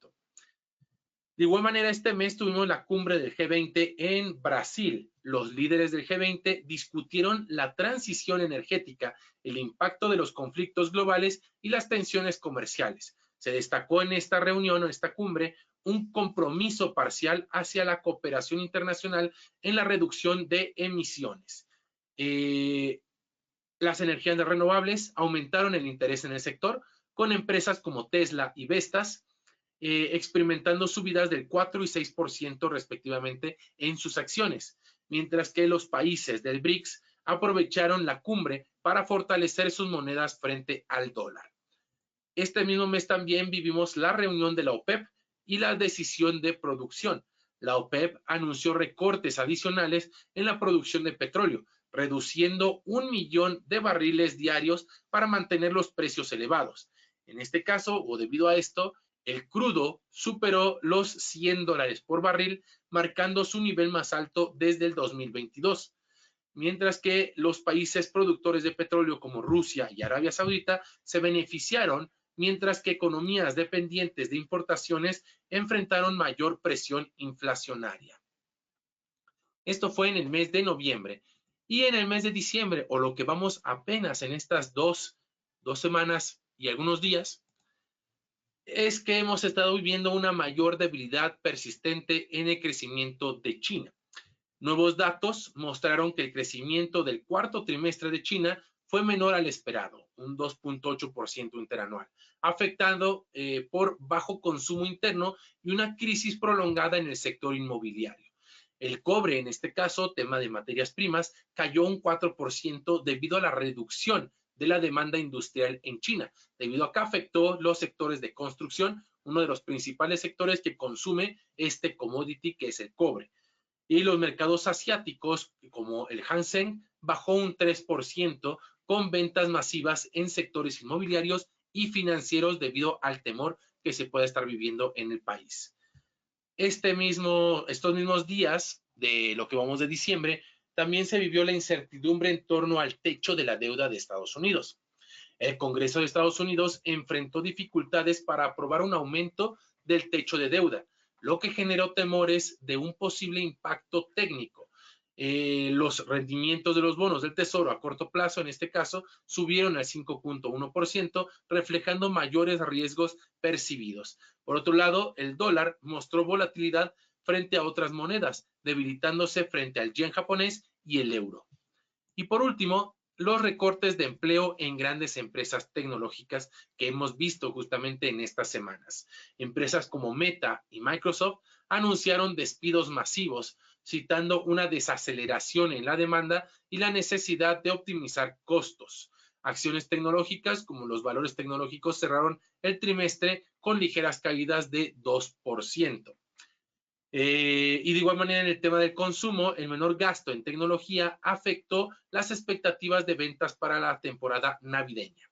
De igual manera, este mes tuvimos la cumbre del G20 en Brasil. Los líderes del G20 discutieron la transición energética, el impacto de los conflictos globales y las tensiones comerciales. Se destacó en esta reunión, en esta cumbre, un compromiso parcial hacia la cooperación internacional en la reducción de emisiones. Las energías renovables aumentaron el interés en el sector, con empresas como Tesla y Vestas experimentando subidas del 4 y 6% respectivamente en sus acciones, mientras que los países del BRICS aprovecharon la cumbre para fortalecer sus monedas frente al dólar. Este mismo mes también vivimos la reunión de la OPEP y la decisión de producción. La OPEP anunció recortes adicionales en la producción de petróleo, reduciendo 1 millón de barriles diarios para mantener los precios elevados. En este caso, o debido a esto, el crudo superó los $100 por barril, marcando su nivel más alto desde el 2022. Mientras que los países productores de petróleo como Rusia y Arabia Saudita se beneficiaron, mientras que economías dependientes de importaciones enfrentaron mayor presión inflacionaria. Esto fue en el mes de noviembre. Y en el mes de diciembre, o lo que vamos apenas en estas dos semanas y algunos días, es que hemos estado viviendo una mayor debilidad persistente en el crecimiento de China. Nuevos datos mostraron que el crecimiento del cuarto trimestre de China fue menor al esperado, un 2.8% interanual, afectado por bajo consumo interno y una crisis prolongada en el sector inmobiliario. El cobre, en este caso, tema de materias primas, cayó un 4% debido a la reducción de la demanda industrial en China, debido a que afectó los sectores de construcción, uno de los principales sectores que consume este commodity que es el cobre. Y los mercados asiáticos, como el Hang Seng, bajó un 3% con ventas masivas en sectores inmobiliarios y financieros debido al temor que se puede estar viviendo en el país. Estos mismos días de lo que vamos de diciembre, también se vivió la incertidumbre en torno al techo de la deuda de Estados Unidos. El Congreso de Estados Unidos enfrentó dificultades para aprobar un aumento del techo de deuda, lo que generó temores de un posible impacto técnico. Los rendimientos de los bonos del Tesoro a corto plazo, en este caso, subieron al 5.1%, reflejando mayores riesgos percibidos. Por otro lado, el dólar mostró volatilidad frente a otras monedas, debilitándose frente al yen japonés y el euro. Y por último, los recortes de empleo en grandes empresas tecnológicas que hemos visto justamente en estas semanas. Empresas como Meta y Microsoft anunciaron despidos masivos, citando una desaceleración en la demanda y la necesidad de optimizar costos. Acciones tecnológicas como los valores tecnológicos cerraron el trimestre con ligeras caídas de 2%. Y de igual manera en el tema del consumo, el menor gasto en tecnología afectó las expectativas de ventas para la temporada navideña.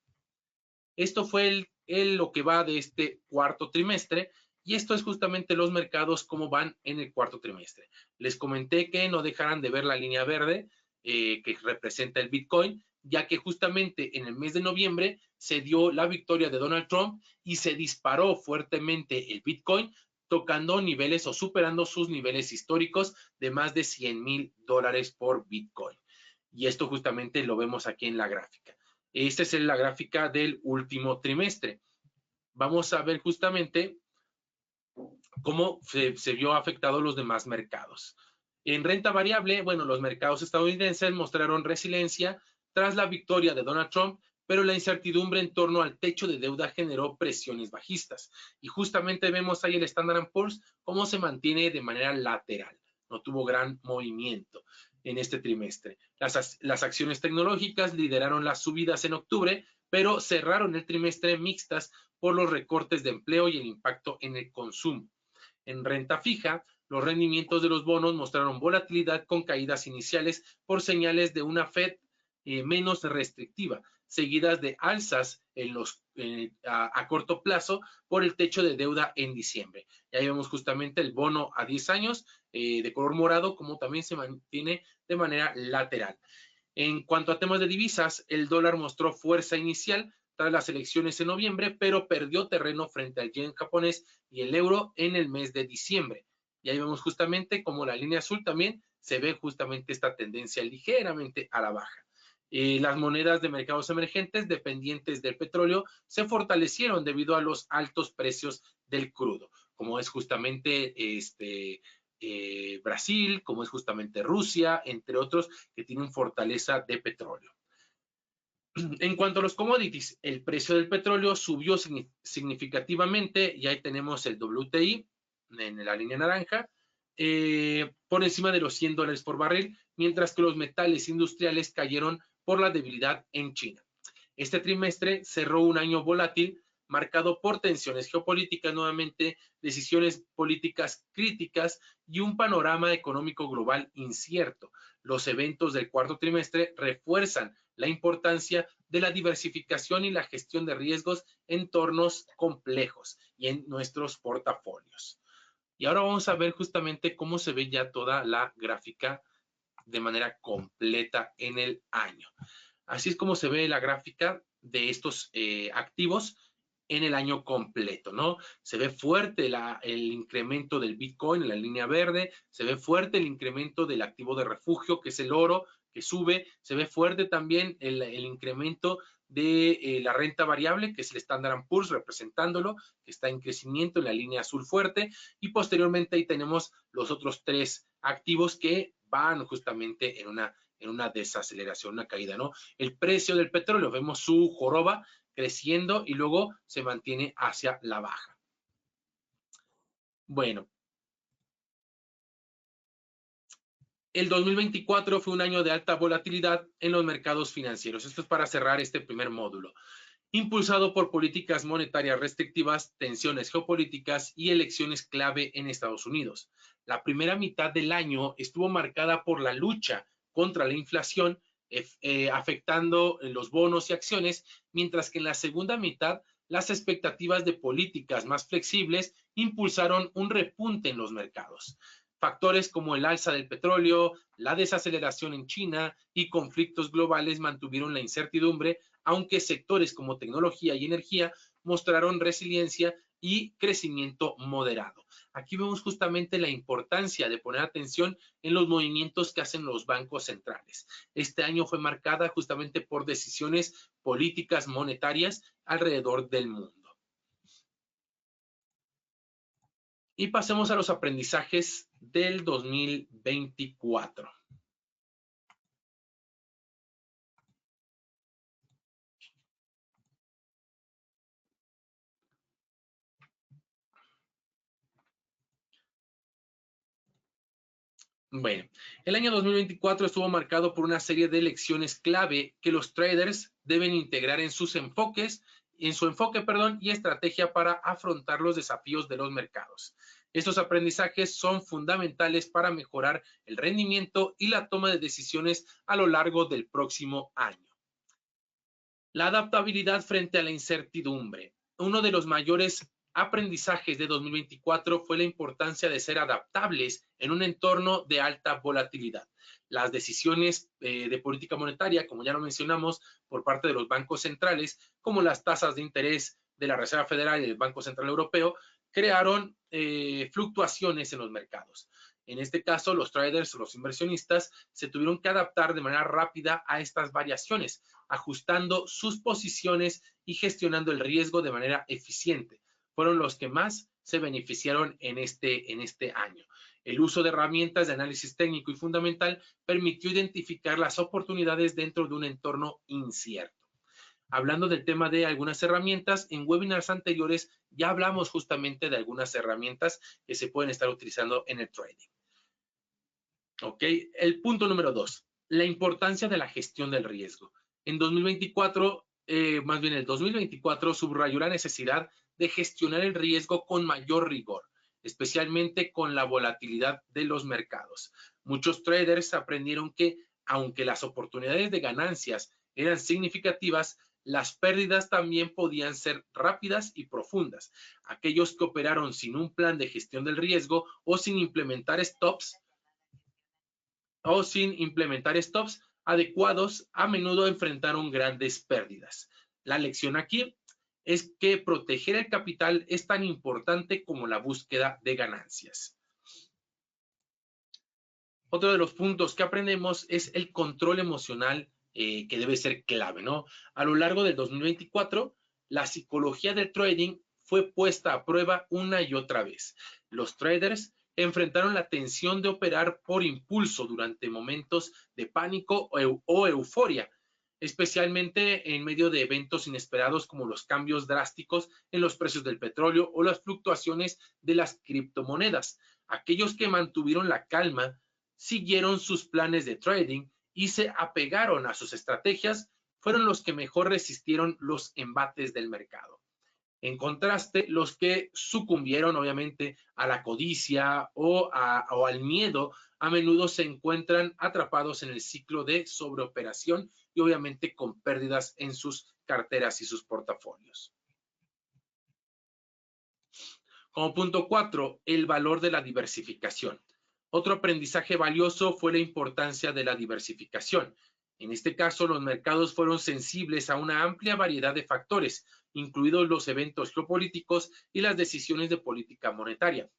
Esto fue lo que va de este cuarto trimestre y esto es justamente los mercados cómo van en el cuarto trimestre. Les comenté que no dejarán de ver la línea verde que representa el Bitcoin, ya que justamente en el mes de noviembre se dio la victoria de Donald Trump y se disparó fuertemente el Bitcoin, tocando niveles o superando sus niveles históricos de más de $100,000 por Bitcoin. Y esto justamente lo vemos aquí en la gráfica. Esta es la gráfica del último trimestre. Vamos a ver justamente cómo se vio afectado los demás mercados. En renta variable, bueno, los mercados estadounidenses mostraron resiliencia tras la victoria de Donald Trump, pero la incertidumbre en torno al techo de deuda generó presiones bajistas. Y justamente vemos ahí el Standard & Poor's cómo se mantiene de manera lateral. No tuvo gran movimiento en este trimestre. Las acciones tecnológicas lideraron las subidas en octubre, pero cerraron el trimestre mixtas por los recortes de empleo y el impacto en el consumo. En renta fija, los rendimientos de los bonos mostraron volatilidad con caídas iniciales por señales de una Fed menos restrictiva, seguidas de alzas a corto plazo por el techo de deuda en diciembre. Y ahí vemos justamente el bono a 10 años de color morado, como también se mantiene de manera lateral. En cuanto a temas de divisas, el dólar mostró fuerza inicial tras las elecciones en noviembre, pero perdió terreno frente al yen japonés y el euro en el mes de diciembre. Y ahí vemos justamente como la línea azul también se ve justamente esta tendencia ligeramente a la baja. Las monedas de mercados emergentes dependientes del petróleo se fortalecieron debido a los altos precios del crudo, como es justamente Brasil, como es justamente Rusia, entre otros que tienen fortaleza de petróleo. En cuanto a los commodities, el precio del petróleo subió significativamente y ahí tenemos el WTI en la línea naranja por encima de los $100 por barril, mientras que los metales industriales cayeron por la debilidad en China. Este trimestre cerró un año volátil marcado por tensiones geopolíticas, nuevamente decisiones políticas críticas y un panorama económico global incierto. Los eventos del cuarto trimestre refuerzan la importancia de la diversificación y la gestión de riesgos en entornos complejos y en nuestros portafolios. Y ahora vamos a ver justamente cómo se ve ya toda la gráfica de manera completa en el año. Así es como se ve la gráfica de estos activos en el año completo, ¿no? Se ve fuerte el incremento del Bitcoin en la línea verde, se ve fuerte el incremento del activo de refugio, que es el oro, que sube, se ve fuerte también el incremento de la renta variable, que es el Standard & Poor's representándolo, que está en crecimiento en la línea azul fuerte, y posteriormente ahí tenemos los otros tres activos que van justamente en una desaceleración, una caída, ¿no? El precio del petróleo, vemos su joroba creciendo y luego se mantiene hacia la baja. Bueno, el 2024 fue un año de alta volatilidad en los mercados financieros. Esto es para cerrar este primer módulo. Impulsado por políticas monetarias restrictivas, tensiones geopolíticas y elecciones clave en Estados Unidos. La primera mitad del año estuvo marcada por la lucha contra la inflación, afectando los bonos y acciones, mientras que en la segunda mitad las expectativas de políticas más flexibles impulsaron un repunte en los mercados. Factores como el alza del petróleo, la desaceleración en China y conflictos globales mantuvieron la incertidumbre aunque sectores como tecnología y energía mostraron resiliencia y crecimiento moderado. Aquí vemos justamente la importancia de poner atención en los movimientos que hacen los bancos centrales. Este año fue marcada justamente por decisiones políticas monetarias alrededor del mundo. Y pasemos a los aprendizajes del 2024. Bueno, el año 2024 estuvo marcado por una serie de lecciones clave que los traders deben integrar en sus enfoques, y estrategia para afrontar los desafíos de los mercados. Estos aprendizajes son fundamentales para mejorar el rendimiento y la toma de decisiones a lo largo del próximo año. La adaptabilidad frente a la incertidumbre. Uno de los mayores aprendizajes de 2024 fue la importancia de ser adaptables en un entorno de alta volatilidad. Las decisiones de política monetaria, como ya lo mencionamos, por parte de los bancos centrales, como las tasas de interés de la Reserva Federal y del Banco Central Europeo, crearon fluctuaciones en los mercados. En este caso, los traders, los inversionistas, se tuvieron que adaptar de manera rápida a estas variaciones, ajustando sus posiciones y gestionando el riesgo de manera eficiente. Fueron los que más se beneficiaron en este año. El uso de herramientas de análisis técnico y fundamental permitió identificar las oportunidades dentro de un entorno incierto. Hablando del tema de algunas herramientas, en webinars anteriores ya hablamos justamente de algunas herramientas que se pueden estar utilizando en el trading. ¿Ok? El punto número 2, la importancia de la gestión del riesgo. En 2024, más bien el 2024 subrayó la necesidad de gestionar el riesgo con mayor rigor, especialmente con la volatilidad de los mercados. Muchos traders aprendieron que, aunque las oportunidades de ganancias eran significativas, las pérdidas también podían ser rápidas y profundas. Aquellos que operaron sin un plan de gestión del riesgo o sin implementar stops adecuados, a menudo enfrentaron grandes pérdidas. La lección aquí es que proteger el capital es tan importante como la búsqueda de ganancias. Otro de los puntos que aprendemos es el control emocional que debe ser clave, ¿no? A lo largo del 2024, la psicología del trading fue puesta a prueba una y otra vez. Los traders enfrentaron la tensión de operar por impulso durante momentos de pánico o euforia, especialmente en medio de eventos inesperados como los cambios drásticos en los precios del petróleo o las fluctuaciones de las criptomonedas. Aquellos que mantuvieron la calma, siguieron sus planes de trading y se apegaron a sus estrategias, fueron los que mejor resistieron los embates del mercado. En contraste, los que sucumbieron obviamente a la codicia o al miedo, a menudo se encuentran atrapados en el ciclo de sobreoperación y obviamente con pérdidas en sus carteras y sus portafolios. Como punto 4, el valor de la diversificación. Otro aprendizaje valioso fue la importancia de la diversificación. En este caso, los mercados fueron sensibles a una amplia variedad de factores, incluidos los eventos geopolíticos y las decisiones de política monetaria.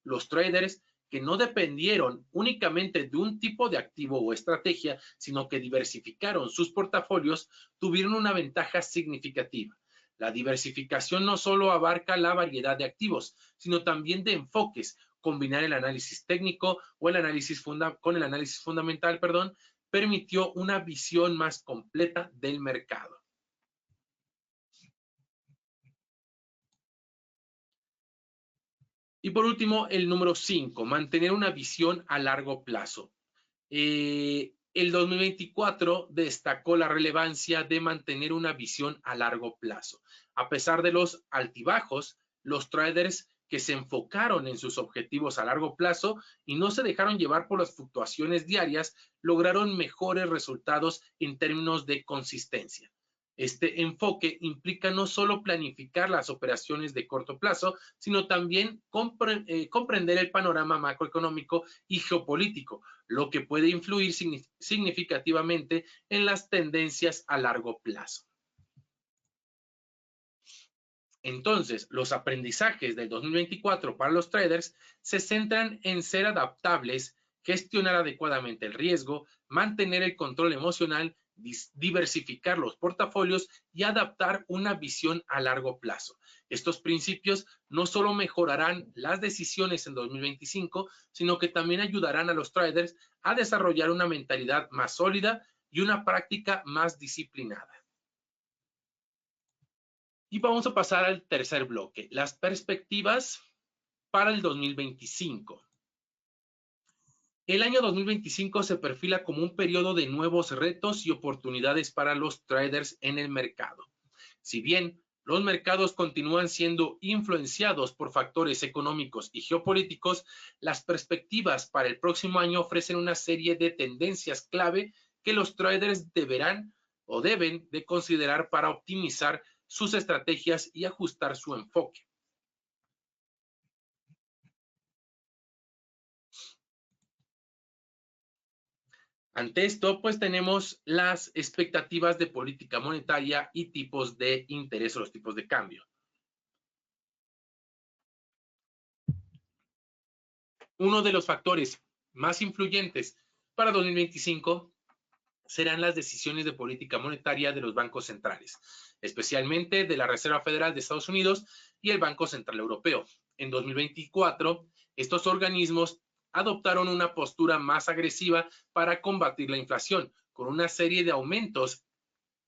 Los traders, que no dependieron únicamente de un tipo de activo o estrategia, sino que diversificaron sus portafolios, tuvieron una ventaja significativa. La diversificación no solo abarca la variedad de activos, sino también de enfoques. Combinar el análisis técnico o el análisis con el análisis fundamental, permitió una visión más completa del mercado. Y por último, el número 5, mantener una visión a largo plazo. El 2024 destacó la relevancia de mantener una visión a largo plazo. A pesar de los altibajos, los traders que se enfocaron en sus objetivos a largo plazo y no se dejaron llevar por las fluctuaciones diarias, lograron mejores resultados en términos de consistencia. Este enfoque implica no solo planificar las operaciones de corto plazo, sino también comprender el panorama macroeconómico y geopolítico, lo que puede influir significativamente en las tendencias a largo plazo. Entonces, los aprendizajes del 2024 para los traders se centran en ser adaptables, gestionar adecuadamente el riesgo, mantener el control emocional, diversificar los portafolios y adaptar una visión a largo plazo. Estos principios no solo mejorarán las decisiones en 2025, sino que también ayudarán a los traders a desarrollar una mentalidad más sólida y una práctica más disciplinada. Y vamos a pasar al tercer bloque, las perspectivas para el 2025. El año 2025 se perfila como un periodo de nuevos retos y oportunidades para los traders en el mercado. Si bien los mercados continúan siendo influenciados por factores económicos y geopolíticos, las perspectivas para el próximo año ofrecen una serie de tendencias clave que los traders deberán o deben de considerar para optimizar sus estrategias y ajustar su enfoque. Ante esto, pues tenemos las expectativas de política monetaria y tipos de interés o los tipos de cambio. Uno de los factores más influyentes para 2025 serán las decisiones de política monetaria de los bancos centrales, especialmente de la Reserva Federal de Estados Unidos y el Banco Central Europeo. En 2024, estos organismos adoptaron una postura más agresiva para combatir la inflación, con una serie de aumentos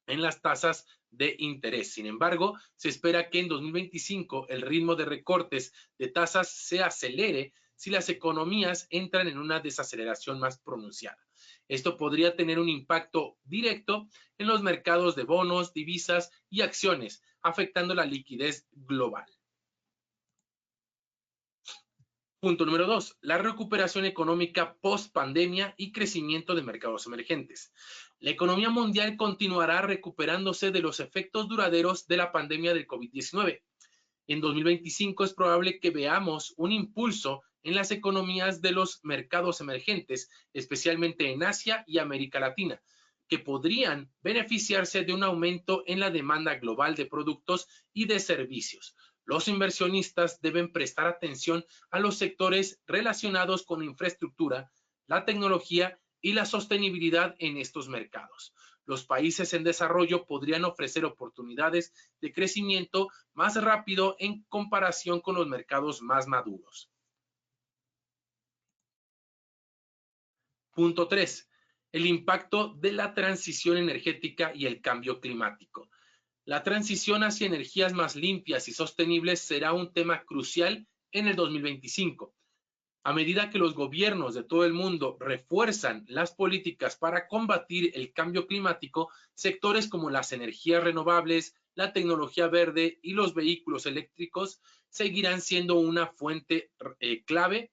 en las tasas de interés. Sin embargo, se espera que en 2025 el ritmo de recortes de tasas se acelere si las economías entran en una desaceleración más pronunciada. Esto podría tener un impacto directo en los mercados de bonos, divisas y acciones, afectando la liquidez global. Punto número 2, la recuperación económica post pandemia y crecimiento de mercados emergentes. La economía mundial continuará recuperándose de los efectos duraderos de la pandemia del COVID-19. En 2025 es probable que veamos un impulso en las economías de los mercados emergentes, especialmente en Asia y América Latina, que podrían beneficiarse de un aumento en la demanda global de productos y de servicios. Los inversionistas deben prestar atención a los sectores relacionados con infraestructura, la tecnología y la sostenibilidad en estos mercados. Los países en desarrollo podrían ofrecer oportunidades de crecimiento más rápido en comparación con los mercados más maduros. Punto 3. El impacto de la transición energética y el cambio climático. La transición hacia energías más limpias y sostenibles será un tema crucial en el 2025. A medida que los gobiernos de todo el mundo refuerzan las políticas para combatir el cambio climático, sectores como las energías renovables, la tecnología verde y los vehículos eléctricos seguirán siendo una fuente clave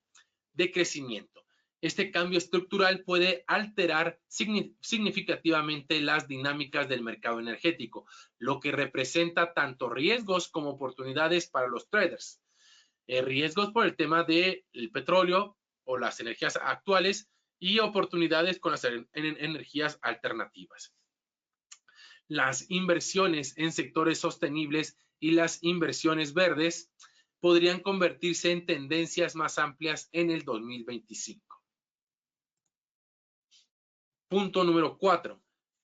de crecimiento. Este cambio estructural puede alterar significativamente las dinámicas del mercado energético, lo que representa tanto riesgos como oportunidades para los traders. Riesgos por el tema del petróleo o las energías actuales y oportunidades con las energías alternativas. Las inversiones en sectores sostenibles y las inversiones verdes podrían convertirse en tendencias más amplias en el 2025. Punto número 4.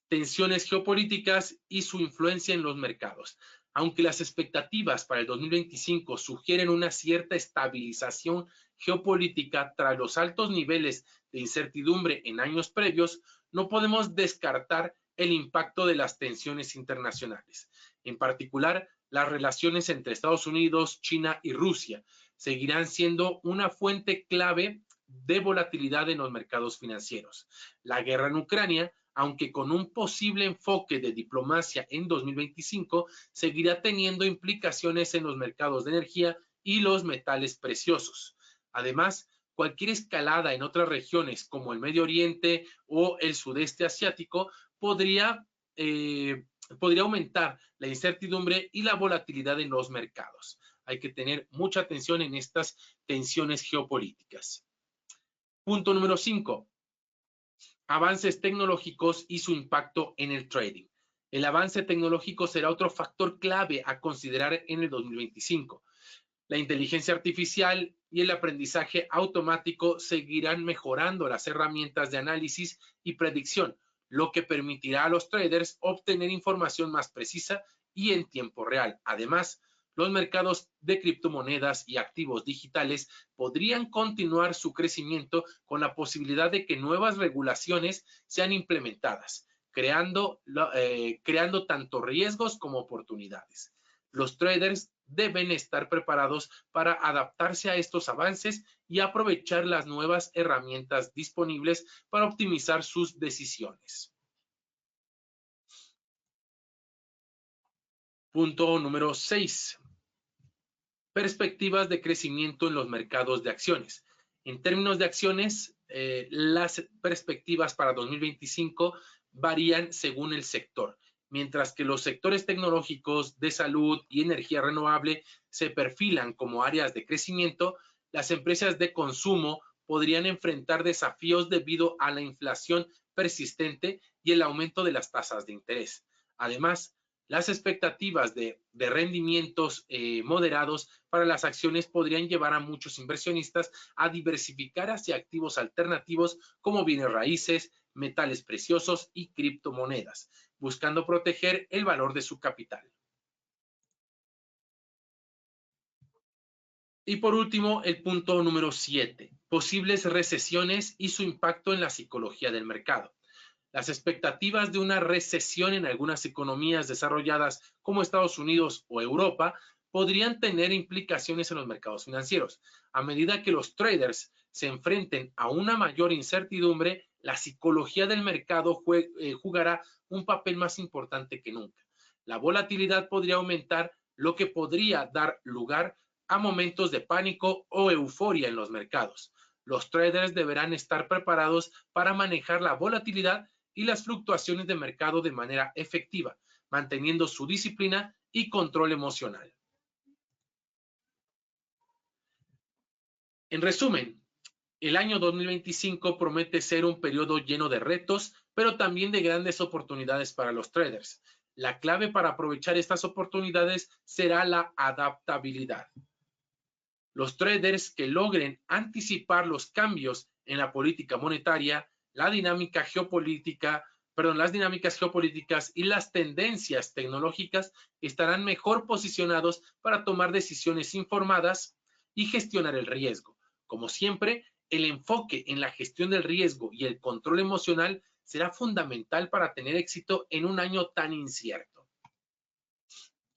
Tensiones geopolíticas y su influencia en los mercados. Aunque las expectativas para el 2025 sugieren una cierta estabilización geopolítica tras los altos niveles de incertidumbre en años previos, no podemos descartar el impacto de las tensiones internacionales. En particular, las relaciones entre Estados Unidos, China y Rusia seguirán siendo una fuente clave de volatilidad en los mercados financieros. La guerra en Ucrania, aunque con un posible enfoque de diplomacia en 2025, seguirá teniendo implicaciones en los mercados de energía y los metales preciosos. Además, cualquier escalada en otras regiones como el Medio Oriente o el sudeste asiático podría aumentar la incertidumbre y la volatilidad en los mercados. Hay que tener mucha atención en estas tensiones geopolíticas. Punto número 5. Avances tecnológicos y su impacto en el trading. El avance tecnológico será otro factor clave a considerar en el 2025. La inteligencia artificial y el aprendizaje automático seguirán mejorando las herramientas de análisis y predicción, lo que permitirá a los traders obtener información más precisa y en tiempo real. Además, los mercados de criptomonedas y activos digitales podrían continuar su crecimiento con la posibilidad de que nuevas regulaciones sean implementadas, creando tanto riesgos como oportunidades. Los traders deben estar preparados para adaptarse a estos avances y aprovechar las nuevas herramientas disponibles para optimizar sus decisiones. Punto número 6. Perspectivas de crecimiento en los mercados de acciones. En términos de acciones, las perspectivas para 2025 varían según el sector. Mientras que los sectores tecnológicos, de salud y energía renovable se perfilan como áreas de crecimiento, las empresas de consumo podrían enfrentar desafíos debido a la inflación persistente y el aumento de las tasas de interés. Además, las expectativas de rendimientos moderados para las acciones podrían llevar a muchos inversionistas a diversificar hacia activos alternativos como bienes raíces, metales preciosos y criptomonedas, buscando proteger el valor de su capital. Y por último, el punto número 7, posibles recesiones y su impacto en la psicología del mercado. Las expectativas de una recesión en algunas economías desarrolladas como Estados Unidos o Europa podrían tener implicaciones en los mercados financieros. A medida que los traders se enfrenten a una mayor incertidumbre, la psicología del mercado jugará un papel más importante que nunca. La volatilidad podría aumentar, lo que podría dar lugar a momentos de pánico o euforia en los mercados. Los traders deberán estar preparados para manejar la volatilidad y las fluctuaciones de mercado de manera efectiva, manteniendo su disciplina y control emocional. En resumen, el año 2025 promete ser un periodo lleno de retos, pero también de grandes oportunidades para los traders. La clave para aprovechar estas oportunidades será la adaptabilidad. Los traders que logren anticipar los cambios en la política monetaria, las dinámicas geopolíticas y las tendencias tecnológicas estarán mejor posicionados para tomar decisiones informadas y gestionar el riesgo. Como siempre, el enfoque en la gestión del riesgo y el control emocional será fundamental para tener éxito en un año tan incierto.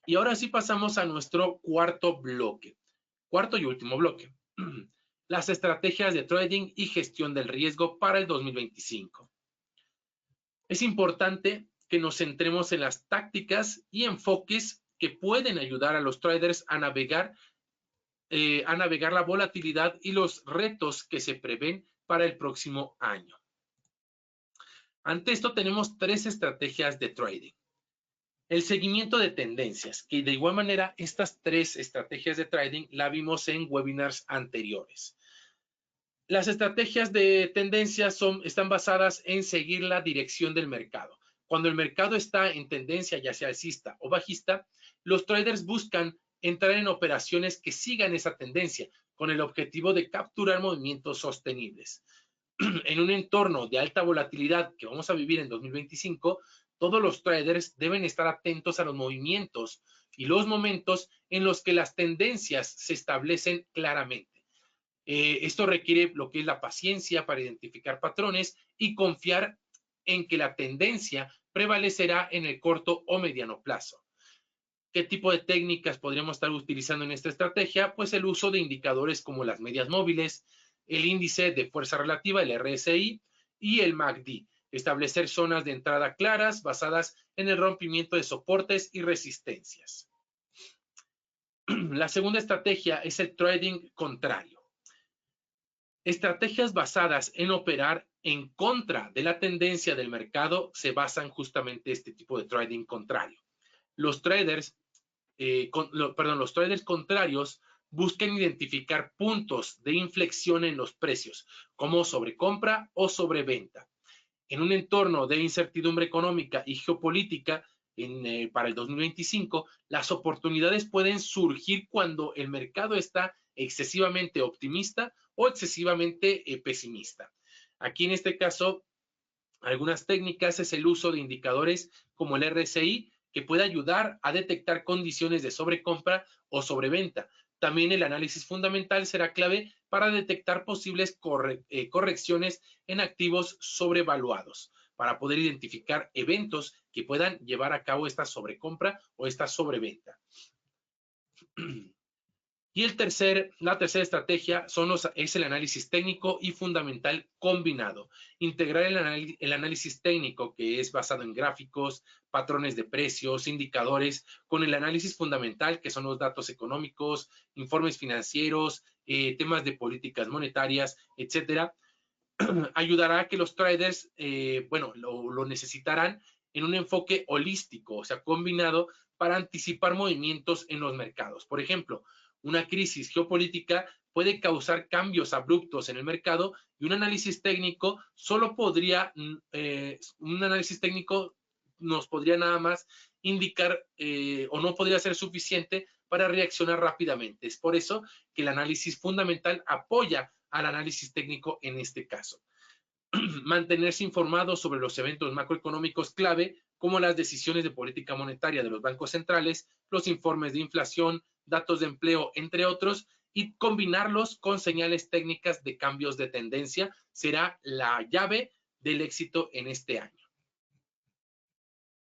Y ahora sí pasamos a nuestro cuarto y último bloque. Las estrategias de trading y gestión del riesgo para el 2025. Es importante que nos centremos en las tácticas y enfoques que pueden ayudar a los traders a navegar la volatilidad y los retos que se prevén para el próximo año. Ante esto tenemos 3 estrategias de trading. El seguimiento de tendencias, que de igual manera estas 3 estrategias de trading la vimos en webinars anteriores. Las estrategias de tendencias están basadas en seguir la dirección del mercado. Cuando el mercado está en tendencia, ya sea alcista o bajista, los traders buscan entrar en operaciones que sigan esa tendencia con el objetivo de capturar movimientos sostenibles. En un entorno de alta volatilidad que vamos a vivir en 2025, todos los traders deben estar atentos a los movimientos y los momentos en los que las tendencias se establecen claramente. Esto requiere lo que es la paciencia para identificar patrones y confiar en que la tendencia prevalecerá en el corto o mediano plazo. ¿Qué tipo de técnicas podríamos estar utilizando en esta estrategia? Pues el uso de indicadores como las medias móviles, el índice de fuerza relativa, el RSI, y el MACD. Establecer zonas de entrada claras basadas en el rompimiento de soportes y resistencias. La segunda estrategia es el trading contrario. Estrategias basadas en operar en contra de la tendencia del mercado se basan justamente en este tipo de trading contrario. Los traders contrarios buscan identificar puntos de inflexión en los precios, como sobrecompra o sobreventa. En un entorno de incertidumbre económica y geopolítica, para el 2025, las oportunidades pueden surgir cuando el mercado está excesivamente optimista o excesivamente pesimista. Aquí en este caso, algunas técnicas es el uso de indicadores como el RSI, que puede ayudar a detectar condiciones de sobrecompra o sobreventa. También el análisis fundamental será clave para detectar posibles correcciones en activos sobrevaluados, para poder identificar eventos que puedan llevar a cabo esta sobrecompra o esta sobreventa. Y la tercera estrategia es el análisis técnico y fundamental combinado. Integrar el análisis técnico, que es basado en gráficos, patrones de precios, indicadores, con el análisis fundamental, que son los datos económicos, informes financieros, temas de políticas monetarias, etcétera, ayudará a que los traders, lo necesitarán en un enfoque holístico, o sea, combinado para anticipar movimientos en los mercados. Por ejemplo, una crisis geopolítica puede causar cambios abruptos en el mercado y un análisis técnico nos podría nada más indicar o no podría ser suficiente para reaccionar rápidamente. Es por eso que el análisis fundamental apoya al análisis técnico en este caso. Mantenerse informado sobre los eventos macroeconómicos clave, como las decisiones de política monetaria de los bancos centrales, los informes de inflación, datos de empleo, entre otros, y combinarlos con señales técnicas de cambios de tendencia, será la llave del éxito en este año.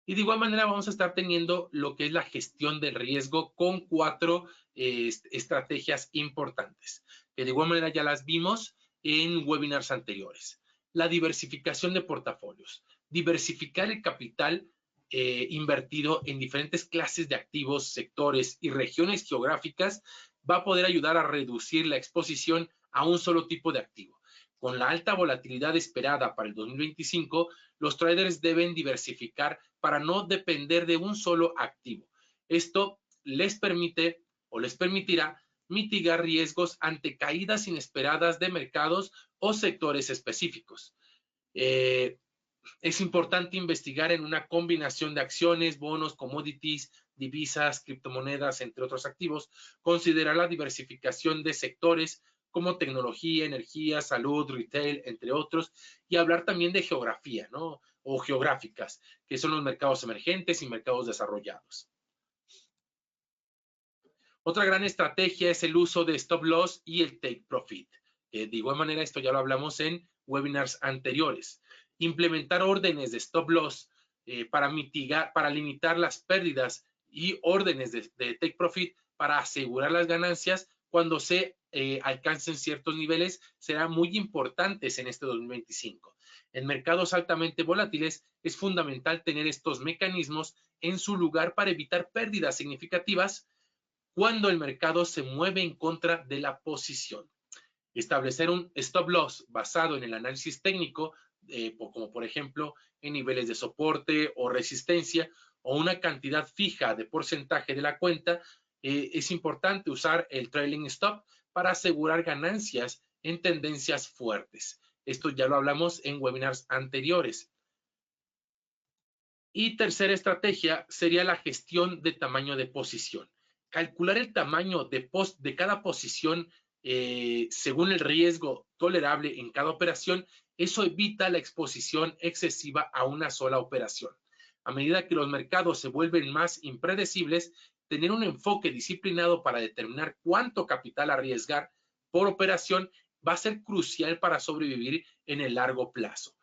Y de igual manera vamos a estar teniendo lo que es la gestión del riesgo con 4 estrategias importantes, que de igual manera ya las vimos en webinars anteriores. La diversificación de portafolios. Diversificar el capital invertido en diferentes clases de activos, sectores y regiones geográficas va a poder ayudar a reducir la exposición a un solo tipo de activo. Con la alta volatilidad esperada para el 2025, los traders deben diversificar para no depender de un solo activo. Esto les permite o les permitirá mitigar riesgos ante caídas inesperadas de mercados o sectores específicos. Es importante investigar en una combinación de acciones, bonos, commodities, divisas, criptomonedas, entre otros activos. Considerar la diversificación de sectores como tecnología, energía, salud, retail, entre otros, y hablar también de geografía, ¿no? O geográficas, que son los mercados emergentes y mercados desarrollados. Otra gran estrategia es el uso de stop loss y el take profit. De igual manera, esto ya lo hablamos en webinars anteriores. Implementar órdenes de stop loss para limitar las pérdidas y órdenes de take profit para asegurar las ganancias cuando se alcancen ciertos niveles serán muy importantes en este 2025. En mercados altamente volátiles es fundamental tener estos mecanismos en su lugar para evitar pérdidas significativas cuando el mercado se mueve en contra de la posición. Establecer un stop loss basado en el análisis técnico, como por ejemplo en niveles de soporte o resistencia, o una cantidad fija de porcentaje de la cuenta, es importante usar el trailing stop para asegurar ganancias en tendencias fuertes. Esto ya lo hablamos en webinars anteriores. Y tercera estrategia sería la gestión de tamaño de posición. Calcular el tamaño de cada posición según el riesgo tolerable en cada operación, eso evita la exposición excesiva a una sola operación. A medida que los mercados se vuelven más impredecibles, tener un enfoque disciplinado para determinar cuánto capital arriesgar por operación va a ser crucial para sobrevivir en el largo plazo.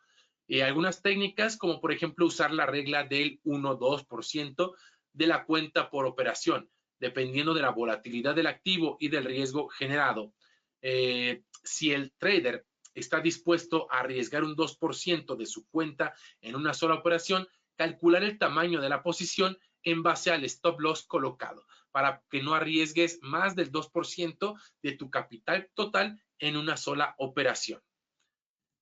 Algunas técnicas, como por ejemplo usar la regla del 1-2% de la cuenta por operación, dependiendo de la volatilidad del activo y del riesgo generado. Si el trader está dispuesto a arriesgar un 2% de su cuenta en una sola operación, calcular el tamaño de la posición en base al stop loss colocado, para que no arriesgues más del 2% de tu capital total en una sola operación.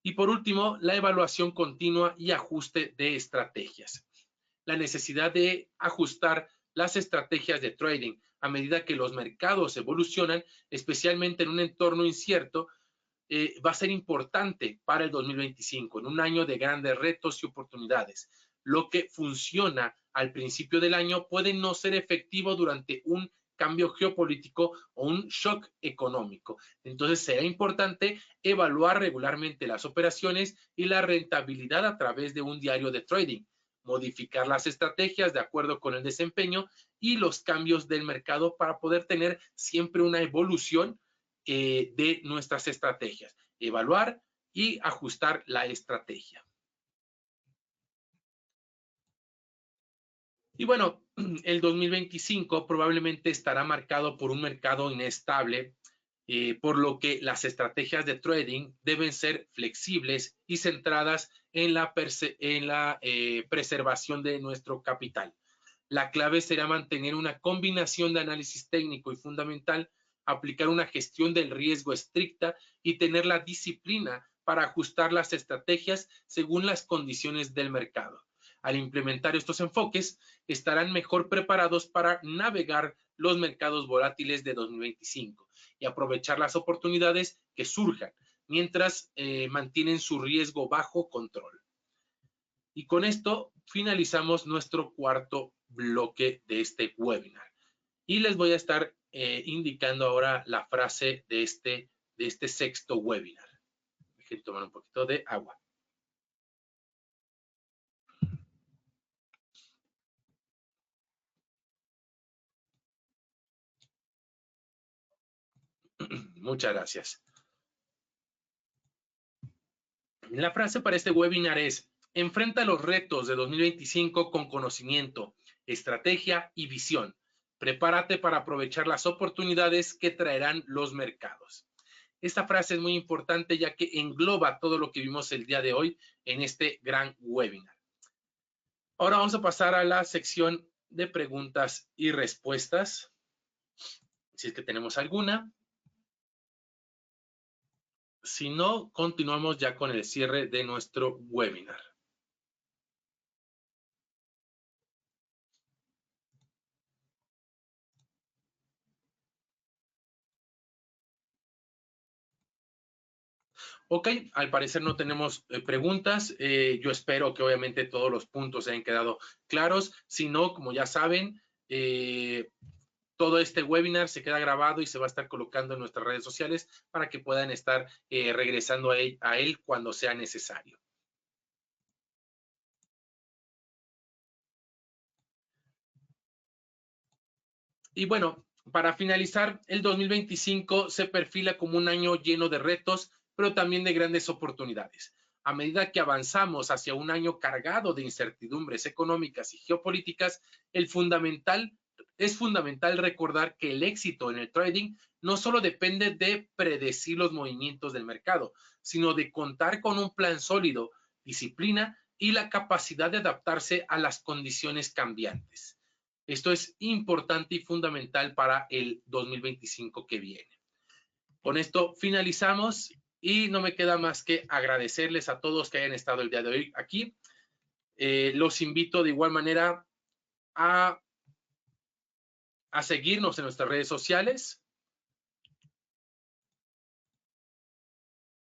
Y por último, la evaluación continua y ajuste de estrategias. La necesidad de ajustar las estrategias de trading a medida que los mercados evolucionan, especialmente en un entorno incierto, va a ser importante para el 2025, en un año de grandes retos y oportunidades. lo que funciona al principio del año puede no ser efectivo durante un cambio geopolítico o un shock económico. Entonces será importante evaluar regularmente las operaciones y la rentabilidad a través de un diario de trading, modificar las estrategias de acuerdo con el desempeño y los cambios del mercado para poder tener siempre una evolución de nuestras estrategias, evaluar y ajustar la estrategia. Y bueno, el 2025 probablemente estará marcado por un mercado inestable, por lo que las estrategias de trading deben ser flexibles y centradas en la preservación de nuestro capital. La clave será mantener una combinación de análisis técnico y fundamental, aplicar una gestión del riesgo estricta y tener la disciplina para ajustar las estrategias según las condiciones del mercado. Al implementar estos enfoques, estarán mejor preparados para navegar los mercados volátiles de 2025 y aprovechar las oportunidades que surjan mientras mantienen su riesgo bajo control. Y con esto finalizamos nuestro cuarto bloque de este webinar. Y les voy a estar indicando ahora la frase de este sexto webinar. Dejen tomar un poquito de agua. Muchas gracias. La frase para este webinar es: enfrenta los retos de 2025 con conocimiento, estrategia y visión. Prepárate para aprovechar las oportunidades que traerán los mercados. Esta frase es muy importante ya que engloba todo lo que vimos el día de hoy en este gran webinar. Ahora vamos a pasar a la sección de preguntas y respuestas, si es que tenemos alguna. Si no, continuamos ya con el cierre de nuestro webinar. Ok, al parecer no tenemos preguntas. Yo espero que obviamente todos los puntos hayan quedado claros. Si no, como ya saben, todo este webinar se queda grabado y se va a estar colocando en nuestras redes sociales para que puedan estar regresando a él cuando sea necesario. Y bueno, para finalizar, el 2025 se perfila como un año lleno de retos, pero también de grandes oportunidades. A medida que avanzamos hacia un año cargado de incertidumbres económicas y geopolíticas, es fundamental recordar que el éxito en el trading no solo depende de predecir los movimientos del mercado, sino de contar con un plan sólido, disciplina y la capacidad de adaptarse a las condiciones cambiantes. Esto es importante y fundamental para el 2025 que viene. Con esto finalizamos y no me queda más que agradecerles a todos que hayan estado el día de hoy aquí. Los invito de igual manera a seguirnos en nuestras redes sociales.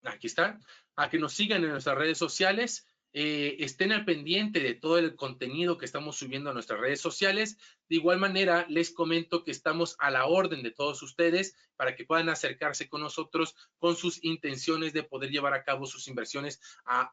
Aquí está. A que nos sigan en nuestras redes sociales. Estén al pendiente de todo el contenido que estamos subiendo a nuestras redes sociales. De igual manera, les comento que estamos a la orden de todos ustedes para que puedan acercarse con nosotros con sus intenciones de poder llevar a cabo sus inversiones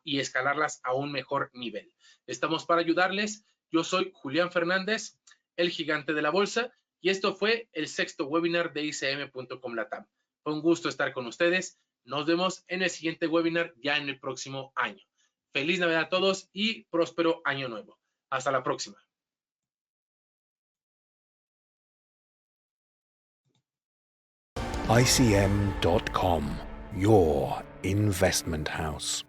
y escalarlas a un mejor nivel. Estamos para ayudarles. Yo soy Julián Fernández, el gigante de la bolsa, y esto fue el sexto webinar de ICM.com Latam. Fue un gusto estar con ustedes. Nos vemos en el siguiente webinar ya en el próximo año. Feliz Navidad a todos y próspero año nuevo. Hasta la próxima. ICM.com, your investment house.